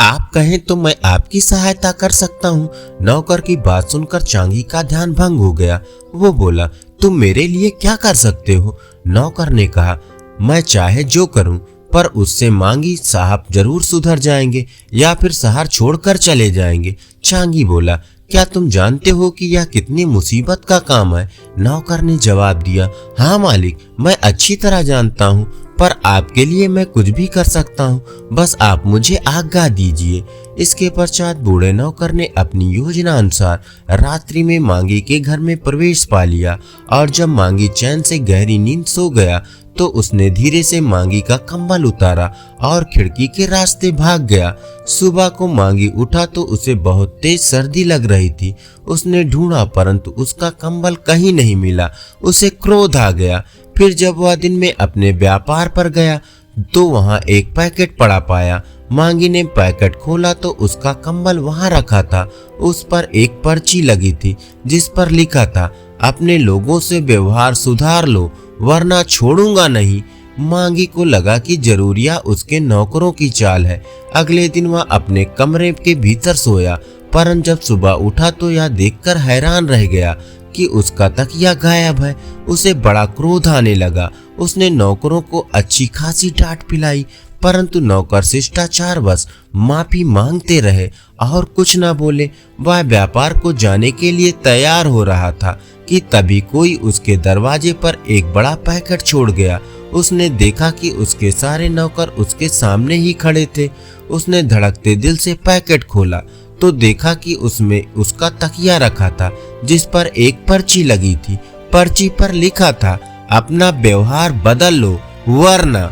आप कहें तो मैं आपकी सहायता कर सकता हूँ। नौकर की बात सुनकर चांगी का ध्यान भंग हो गया। वो बोला, तुम मेरे लिए क्या कर सकते हो? नौकर ने कहा, मैं चाहे जो करूं, पर उससे मांगी साहब जरूर सुधर जाएंगे या फिर शहर छोड़कर चले जाएंगे। चांगी बोला, क्या तुम जानते हो कि यह कितनी मुसीबत का काम है? नौकर ने जवाब दिया, हाँ मालिक, मैं अच्छी तरह जानता हूँ, पर आपके लिए मैं कुछ भी कर सकता हूँ, बस आप मुझे आज्ञा दीजिए। इसके पश्चात बूढ़े नौकर ने अपनी योजना अनुसार रात्रि में मांगी के घर में प्रवेश पा लिया और जब मांगी चैन से गहरी नींद सो गया तो उसने धीरे से मांगी का कंबल उतारा और खिड़की के रास्ते भाग गया। सुबह को मांगी उठा तो उसे बहुत तेज सर्दी लग रही थी। उसने ढूंढा परंतु उसका कंबल कहीं नहीं मिला। उसे क्रोध आ गया। फिर जब वह दिन में अपने व्यापार पर गया तो वहां एक पैकेट पड़ा पाया। मांगी ने पैकेट खोला तो उसका कंबल वहां रखा था। उस पर एक पर्ची लगी थी जिस पर लिखा था, अपने लोगों से व्यवहार सुधार लो वरना छोड़ूंगा नहीं। मांगी को लगा कि जरूर यह उसके नौकरों की चाल है। अगले दिन वह अपने कमरे के भीतर सोया, परंतु जब सुबह उठा तो यह देखकर हैरान रह गया कि उसका तकिया गायब है। उसे बड़ा क्रोध आने लगा। उसने नौकरों को अच्छी खासी डांट पिलाई, परंतु नौकर शिष्टाचार बस माफी मांगते रहे और कुछ न बोले। वह व्यापार को जाने के लिए तैयार हो रहा था कि तभी कोई उसके दरवाजे पर एक बड़ा पैकेट छोड़ गया। उसने देखा कि उसके सारे नौकर उसके सामने ही खड़े थे। उसने धड़कते दिल से पैकेट खोला तो देखा कि उसमें उसका तकिया रखा था जिस पर एक पर्ची लगी थी। पर्ची पर लिखा था, अपना व्यवहार बदल लो वरना।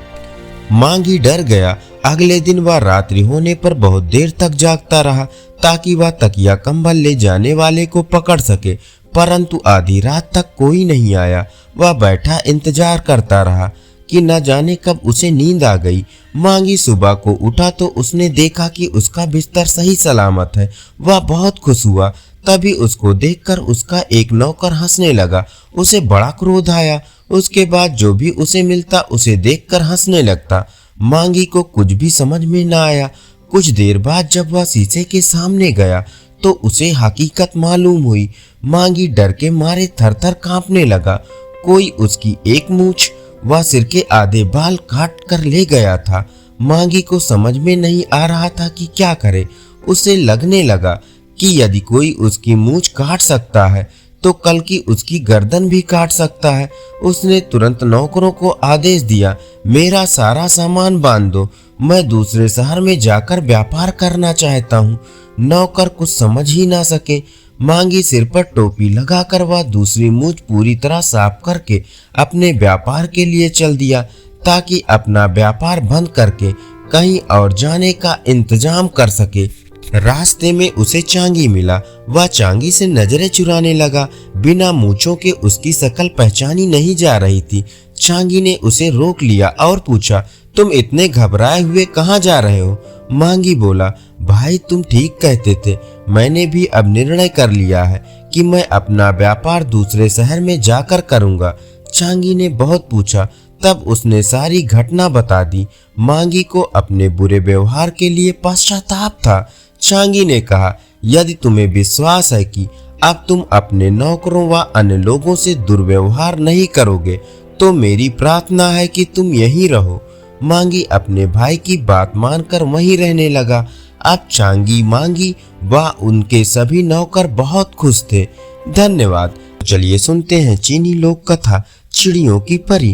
मांगी डर गया। अगले दिन वह रात्रि होने पर बहुत देर तक जागता रहा ताकि वह तकिया कंबल ले जाने वाले को पकड़ सके, परंतु आधी रात तक कोई नहीं आया। वह बैठा इंतजार करता रहा कि न जाने कब उसे नींद आ गई। मांगी सुबह को उठा तो उसने देखा कि उसका बिस्तर सही सलामत है। वह बहुत खुश हुआ। तभी उसको देखकर उसका एक नौकर हंसने लगा। उसे बड़ा क्रोध आया। उसके बाद जो भी उसे मिलता उसे देखकर हंसने लगता। मांगी को कुछ भी समझ में न आया। कुछ देर बाद जब वह शीशे के सामने गया तो उसे हकीकत मालूम हुई। मांगी डर के मारे थरथर कांपने लगा। कोई उसकी एक मूंछ व सिर के आधे बाल काट कर ले गया था। मांगी को समझ में नहीं आ रहा था कि क्या करे। उसे लगने लगा कि यदि कोई उसकी मूंछ काट सकता है तो कल की उसकी गर्दन भी काट सकता है। उसने तुरंत नौकरों को आदेश दिया, मेरा सारा सामान बांध दो, मैं दूसरे शहर में जाकर व्यापार करना चाहता हूँ। नौकर कुछ समझ ही ना सके। मांगी सिर पर टोपी लगाकर वह दूसरी मूंछ पूरी तरह साफ करके अपने व्यापार के लिए चल दिया ताकि अपना व्यापार बंद करके कहीं और जाने का इंतजाम कर सके। रास्ते में उसे चांगी मिला। वह चांगी से नजरें चुराने लगा। बिना मूंछों के उसकी शक्ल पहचानी नहीं जा रही थी। चांगी ने उसे रोक लिया और पूछा, तुम इतने घबराए हुए कहाँ जा रहे हो? मांगी बोला, भाई तुम ठीक कहते थे, मैंने भी अब निर्णय कर लिया है कि मैं अपना व्यापार दूसरे शहर में जाकर करूँगा। चांगी ने बहुत पूछा, तब उसने सारी घटना बता दी। मांगी को अपने बुरे व्यवहार के लिए पश्चाताप था। चांगी ने कहा, यदि तुम्हें विश्वास है कि अब तुम अपने नौकरों व अन्य लोगों से दुर्व्यवहार नहीं करोगे तो मेरी प्रार्थना है कि तुम यहीं रहो। मांगी अपने भाई की बात मानकर वहीं रहने लगा। अब चांगी मांगी व उनके सभी नौकर बहुत खुश थे। धन्यवाद। चलिए सुनते हैं चीनी लोक कथा चिड़ियों की परी।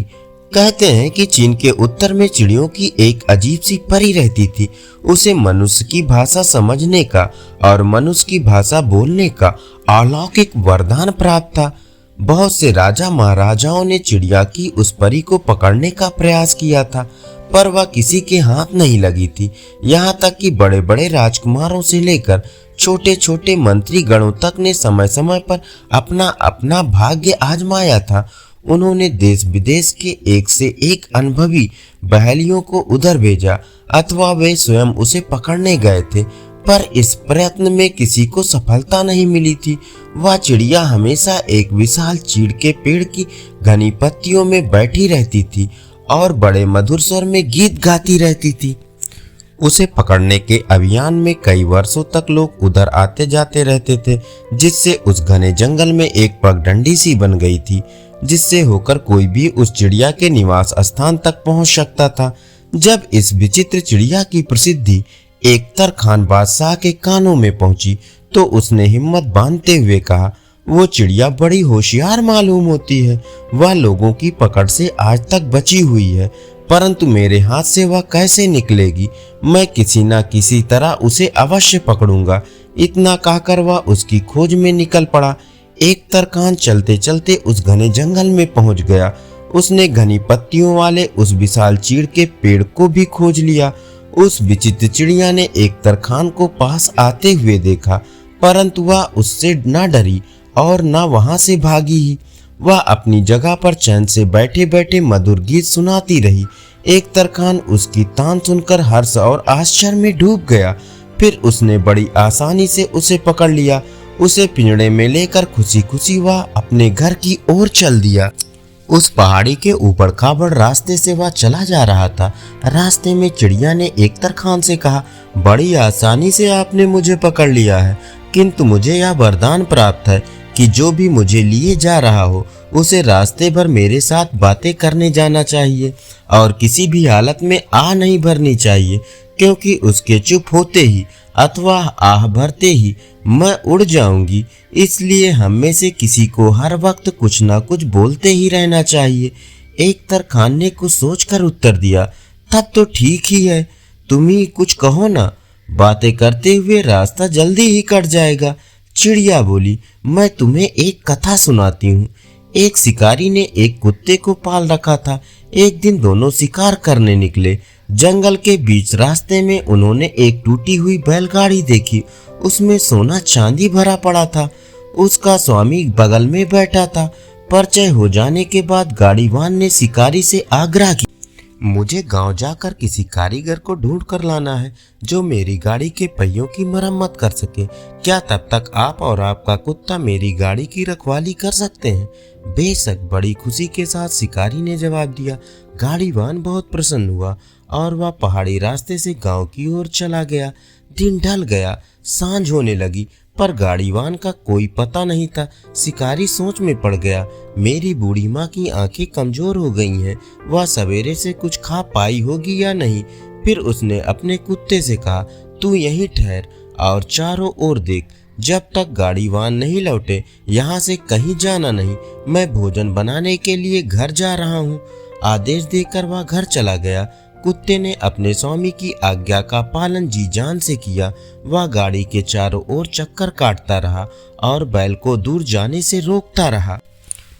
कहते हैं कि चीन के उत्तर में चिड़ियों की एक अजीब सी परी रहती थी। उसे मनुष्य की भाषा समझने का और मनुष्य की भाषा बोलने का अलौकिक वरदान प्राप्त था। बहुत से राजा महाराजाओं ने चिड़िया की उस परी को पकड़ने का प्रयास किया था, पर वह किसी के हाथ नहीं लगी थी। यहाँ तक कि बड़े बड़े राजकुमारों से लेकर छोटे छोटे मंत्री गणों तक ने समय समय पर अपना अपना भाग्य आजमाया था। उन्होंने देश विदेश के एक से एक अनुभवी बहेलियों को उधर भेजा अथवा वे स्वयं उसे पकड़ने गए थे, पर इस प्रयत्न में किसी को सफलता नहीं मिली थी। वह चिड़िया हमेशा एक विशाल चीड़ के पेड़ की घनी पत्तियों में बैठी रहती थी और बड़े मधुर स्वर में गीत गाती रहती थी। उसे पकड़ने के अभियान में कई वर्षों तक लोग उधर आते जाते रहते थे, जिससे उस घने जंगल में एक पगडंडी सी बन गई थी, जिससे होकर कोई भी उस चिड़िया के निवास स्थान तक पहुंच सकता था। जब इस विचित्र चिड़िया की प्रसिद्धि एक तरखान बादशाह के कानों में पहुंची तो उसने हिम्मत बांधते हुए कहा, वो चिड़िया बड़ी होशियार मालूम होती है। वह लोगों की पकड़ से आज तक बची हुई है, परंतु मेरे हाथ से वह कैसे निकलेगी? मैं किसी न किसी तरह उसे अवश्य पकड़ूंगा। इतना कहकर वह उसकी खोज में निकल पड़ा। एक तरखान चलते चलते उस घने जंगल में पहुंच गया। उसने घनी पत्तियों वाले उस विशाल चीड़ के पेड़ को भी खोज लिया। उस विचित्र चिड़िया ने एक तरखान को पास आते हुए देखा, परंतु वह उससे न डरी और न वहां से भागी ही। वह अपनी जगह पर चैन से बैठे बैठे मधुर गीत सुनाती रही। एक तरखान उसकी तान सुनकर हर्ष और आश्चर्य में डूब गया। फिर उसने बड़ी आसानी से उसे पकड़ लिया। उसे पिंजड़े में लेकर खुशी खुशी वह अपने घर की ओर चल दिया। उस पहाड़ी के ऊपर खाबड़ रास्ते से वह चला जा रहा था। रास्ते में चिड़िया ने एक तरखान से कहा, बड़ी आसानी से आपने मुझे पकड़ लिया है, किंतु मुझे यह वरदान प्राप्त है कि जो भी मुझे लिए जा रहा हो उसे रास्ते भर मेरे साथ बातें करने जाना चाहिए और किसी भी हालत में आह नहीं भरनी चाहिए, क्योंकि उसके चुप होते ही अथवा आह भरते ही मैं उड़ जाऊंगी। इसलिए हम में से किसी को हर वक्त कुछ ना कुछ बोलते ही रहना चाहिए। एक तरखान ने कुछ सोचकर उत्तर दिया, तब तो ठीक ही है, तुम ही कुछ कहो ना, बातें करते हुए रास्ता जल्दी ही कट जाएगा। चिड़िया बोली, मैं तुम्हें एक कथा सुनाती हूँ। एक शिकारी ने एक कुत्ते को पाल रखा था। एक दिन दोनों शिकार करने निकले। जंगल के बीच रास्ते में उन्होंने एक टूटी हुई बैलगाड़ी देखी। उसमें सोना चांदी भरा पड़ा था। उसका स्वामी बगल में बैठा था। परिचय हो जाने के बाद गाड़ीवान ने शिकारी से आग्रह किया, मुझे गांव जाकर किसी कारीगर को ढूंढ कर लाना है जो मेरी गाड़ी के पहियों की मरम्मत कर सके। क्या तब तक आप और आपका कुत्ता मेरी गाड़ी की रखवाली कर सकते हैं? बेशक, बड़ी खुशी के साथ शिकारी ने जवाब दिया। गाड़ीवान बहुत प्रसन्न हुआ और वह पहाड़ी रास्ते से गांव की ओर चला गया। दिन ढल गया, सांझ होने लगी, पर गाड़ीवान का कोई पता नहीं था। शिकारी सोच में पड़ गया, मेरी बूढ़ी माँ की आंखें कमजोर हो गई हैं, वह सवेरे से कुछ खा पाई होगी या नहीं। फिर उसने अपने कुत्ते से कहा, तू यहीं ठहर और चारों ओर देख, जब तक गाड़ीवान नहीं लौटे यहाँ से कहीं जाना नहीं। मैं भोजन बनाने के लिए घर जा रहा हूँ। आदेश देकर वह घर चला गया। कुत्ते ने अपने स्वामी की आज्ञा का पालन जी जान से किया। वह गाड़ी के चारों ओर चक्कर काटता रहा और बैल को दूर जाने से रोकता रहा।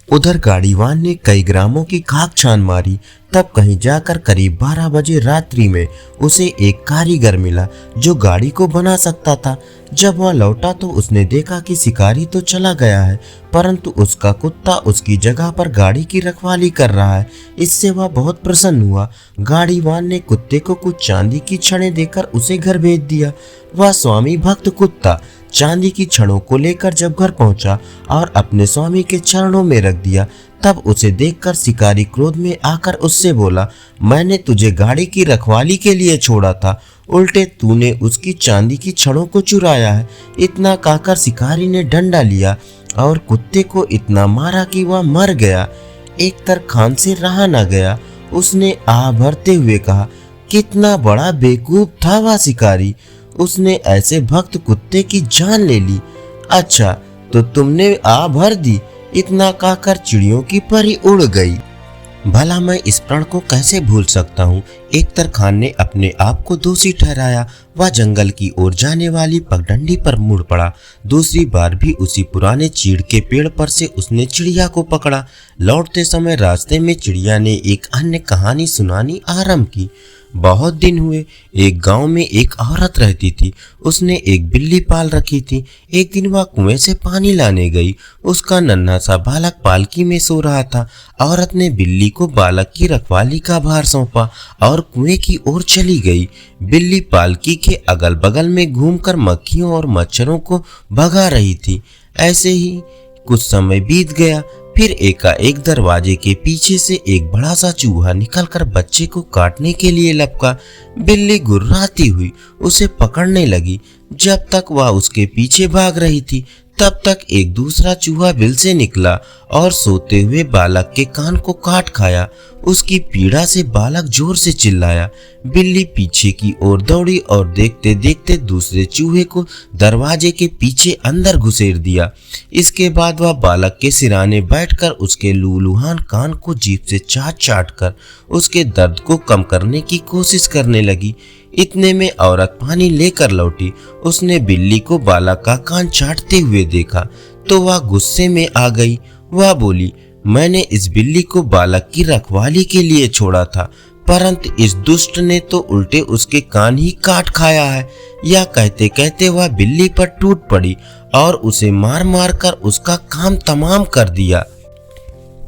उधर गाड़ीवान ने कई ग्रामों की खाक छान मारी। तब कहीं जाकर करीब 12 बजे रात्रि में उसे एक कारीगर मिला जो गाड़ी को बना सकता था। जब वह लौटा तो उसने देखा कि शिकारी तो चला गया है, परंतु उसका कुत्ता उसकी जगह पर गाड़ी की रखवाली कर रहा है। इससे वह बहुत प्रसन्न हुआ। गाड़ीवान ने कुत्ते को कुछ चांदी की छड़ें देकर उसे घर भेज दिया। वह स्वामी भक्त कुत्ता चांदी की छड़ों को लेकर जब घर पहुंचा और अपने स्वामी के चरणों में रख दिया, तब उसे देखकर शिकारी क्रोध में आकर उससे बोला, मैंने तुझे गाड़ी की रखवाली के लिए छोड़ा था, उल्टे तूने उसकी चांदी की छड़ों को चुराया है। इतना कहकर शिकारी ने डंडा लिया और कुत्ते को इतना मारा कि वह मर गया। एक तरखान से रहा न गया। उसने आह भरते हुए कहा, कितना बड़ा बेवकूफ था वह शिकारी। उसने ऐसे भक्त कुत्ते की जान ले ली। अच्छा, तो तुमने आ भर दी। इतना कहकर चिड़ियों की परी उड़ गई। भला मैं इस प्रण को कैसे भूल सकता हूँ। एक तरखान ने अपने आप को दोषी ठहराया। वह जंगल की ओर जाने वाली पगडंडी पर मुड़ पड़ा। दूसरी बार भी उसी पुराने चीड़ के पेड़ पर से उसने चिड़िया को पकड़ा। लौटते समय रास्ते में चिड़िया ने एक अन्य कहानी सुनानी आरंभ की। बहुत दिन हुए, एक गांव में एक औरत रहती थी। उसने एक बिल्ली पाल रखी थी। एक दिन वह कुएं से पानी लाने गई। उसका नन्हा सा बालक पालकी में सो रहा था। औरत ने बिल्ली को बालक की रखवाली का भार सौंपा और कुएं की ओर चली गई। बिल्ली पालकी के अगल बगल में घूमकर मक्खियों और मच्छरों को भगा रही थी। ऐसे ही कुछ समय बीत गया। फिर एकाएक दरवाजे के पीछे से एक बड़ा सा चूहा निकलकर बच्चे को काटने के लिए लपका। बिल्ली गुर्राती हुई उसे पकड़ने लगी। जब तक वह उसके पीछे भाग रही थी, तब तक एक दूसरा चूहा बिल से निकला और सोते हुए बालक के कान को काट खाया। उसकी पीड़ा से बालक जोर से चिल्लाया। बिल्ली पीछे की ओर दौड़ी और देखते देखते दूसरे चूहे को दरवाजे के पीछे अंदर घुसेड़ दिया। इसके बाद वह बालक के सिराने बैठकर उसके लूलुहान कान को जीभ से चाट चाट कर उसके दर्द को कम करने की कोशिश करने लगी। इतने में औरत पानी लेकर लौटी। उसने बिल्ली को बालक का कान चाटते हुए देखा तो वह गुस्से में आ गई। वह बोली, मैंने इस बिल्ली को बालक की रखवाली के लिए छोड़ा था, परंतु इस दुष्ट ने तो उल्टे उसके कान ही काट खाया है। यह कहते कहते वह बिल्ली पर टूट पड़ी और उसे मार मार कर उसका काम तमाम कर दिया।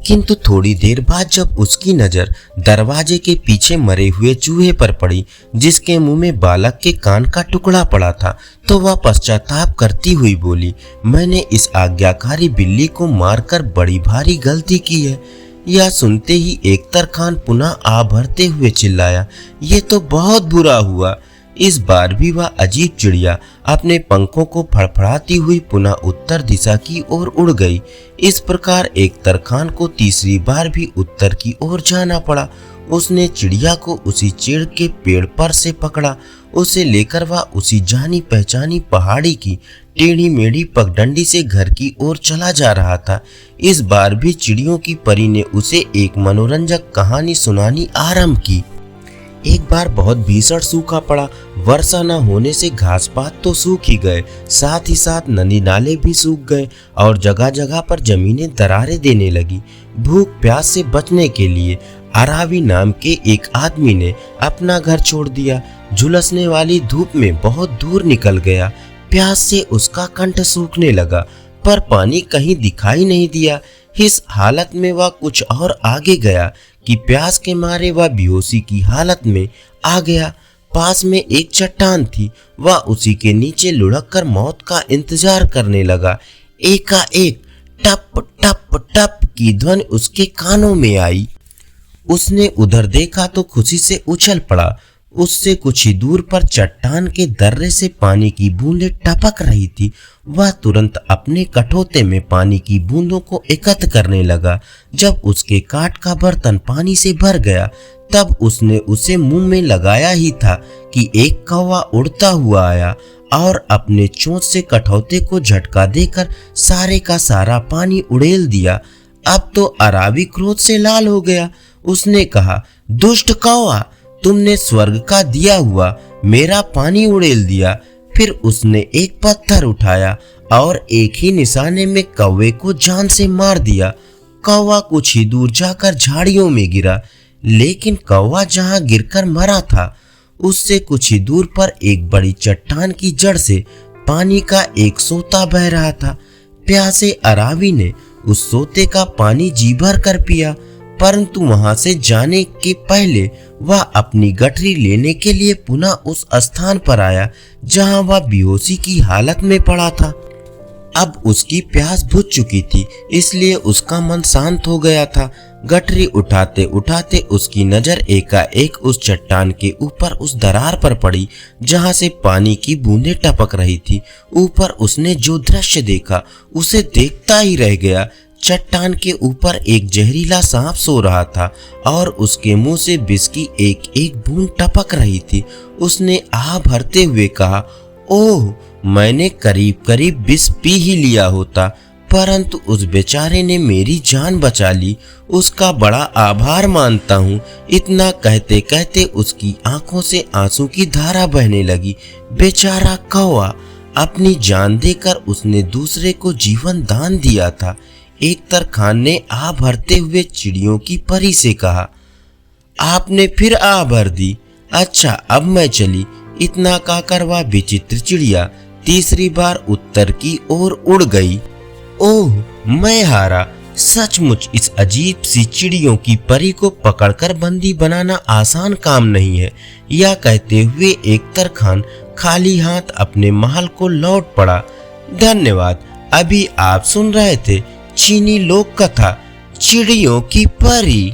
किंतु थोड़ी देर बाद जब उसकी नजर दरवाजे के पीछे मरे हुए चूहे पर पड़ी, जिसके मुंह में बालक के कान का टुकड़ा पड़ा था, तो वह पश्चाताप करती हुई बोली, मैंने इस आज्ञाकारी बिल्ली को मारकर बड़ी भारी गलती की है। यह सुनते ही एक तरखान पुनः आ भरते हुए चिल्लाया, ये तो बहुत बुरा हुआ। इस बार भी वह अजीब चिड़िया अपने पंखों को फड़फड़ाती हुई पुनः उत्तर दिशा की ओर उड़ गई। इस प्रकार एक तरखान को तीसरी बार भी उत्तर की ओर जाना पड़ा। उसने चिड़िया को उसी चीड़ के पेड़ पर से पकड़ा। उसे लेकर वह उसी जानी पहचानी पहाड़ी की टेढ़ी मेढ़ी पगडंडी से घर की ओर चला जा रहा था। इस बार भी चिड़ियों की परी ने उसे एक मनोरंजक कहानी सुनानी आरंभ की। एक बार बहुत भीषण सूखा पड़ा। वर्षा न होने से घास पात तो सूख ही गए, साथ ही साथ नदी नाले भी सूख गए और जगह जगह पर जमीनें दरारें देने लगी। भूख प्यास से बचने के लिए अरावी नाम के एक आदमी ने अपना घर छोड़ दिया। झुलसने वाली धूप में बहुत दूर निकल गया। प्यास से उसका कंठ सूखने लगा, पर पानी कहीं दिखाई नहीं दिया। इस हालत में वह कुछ और आगे गया कि प्यास के मारे वह बेहोशी की हालत में आ गया। पास में एक चट्टान थी। वह उसी के नीचे लुढ़क कर मौत का इंतजार करने लगा। एकाएक टप टप टप की ध्वनि उसके कानों में आई। उसने उधर देखा तो खुशी से उछल पड़ा। उससे कुछ ही दूर पर चट्टान के दर्रे से पानी की बूंदें टपक रही थी। वह तुरंत अपने कठोते में पानी की बूंदों को एकत्र करने लगा। जब उसके काठ का बर्तन पानी से भर गया, तब उसने उसे मुंह में लगाया ही था कि एक कौवा उड़ता हुआ आया और अपने चोंच से कठौते को झटका देकर सारे का सारा पानी उड़ेल दिया। अब तो अरावी क्रोध से लाल हो गया। उसने कहा, दुष्ट कौवा, तुमने स्वर्ग का दिया हुआ मेरा पानी उड़ेल दिया। फिर उसने एक पत्थर उठाया और एक ही निशाने में कौवे को जान से मार दिया। कौवा कुछ ही दूर जाकर झाड़ियों में गिरा, लेकिन कौवा जहां गिरकर मरा था, उससे कुछ ही दूर पर एक बड़ी चट्टान की जड़ से पानी का एक सोता बह रहा था। प्यासे अरावी ने उस सोते का पानी जी भर कर पिया, परंतु वहां से जाने के पहले वह अपनी गठरी लेने के लिए पुनः उस स्थान पर आया जहां वह बेहोशी की हालत में पड़ा था। अब उसकी प्यास बुझ चुकी थी, इसलिए उसका मन शांत हो गया था। गठरी उठाते उठाते उसकी नजर एकाएक उस चट्टान के ऊपर उस दरार पर पड़ी जहां से पानी की बूंदें टपक रही थी। ऊपर उसने जो दृश्य देखा उसे देखता ही रह गया। चट्टान के ऊपर एक जहरीला सांप सो रहा था और उसके मुंह से विष की एक एक बूंद टपक रही थी। उसने आह भरते हुए कहा, ओह, मैंने करीब करीब विष पी ही लिया होता, परंतु उस बेचारे ने मेरी जान बचा ली। उसका बड़ा आभार मानता हूँ। इतना कहते कहते उसकी आंखों से आंसू की धारा बहने लगी। बेचारा कौवा, अपनी जान देकर उसने दूसरे को जीवन दान दिया था। एक तरखान ने आह भरते हुए चिड़ियों की परी से कहा, आपने फिर आह भर दी। अच्छा, अब मैं चली। इतना कहकर वह विचित्र चिड़िया तीसरी बार उत्तर की ओर उड़ गई। ओह, मैं हारा। सचमुच इस अजीब सी चिड़ियों की परी को पकड़कर बंदी बनाना आसान काम नहीं है। यह कहते हुए एक तरखान खाली हाथ अपने महल को लौट पड़ा। धन्यवाद। अभी आप सुन रहे थे चीनी लोक कथा चिड़ियों की परी।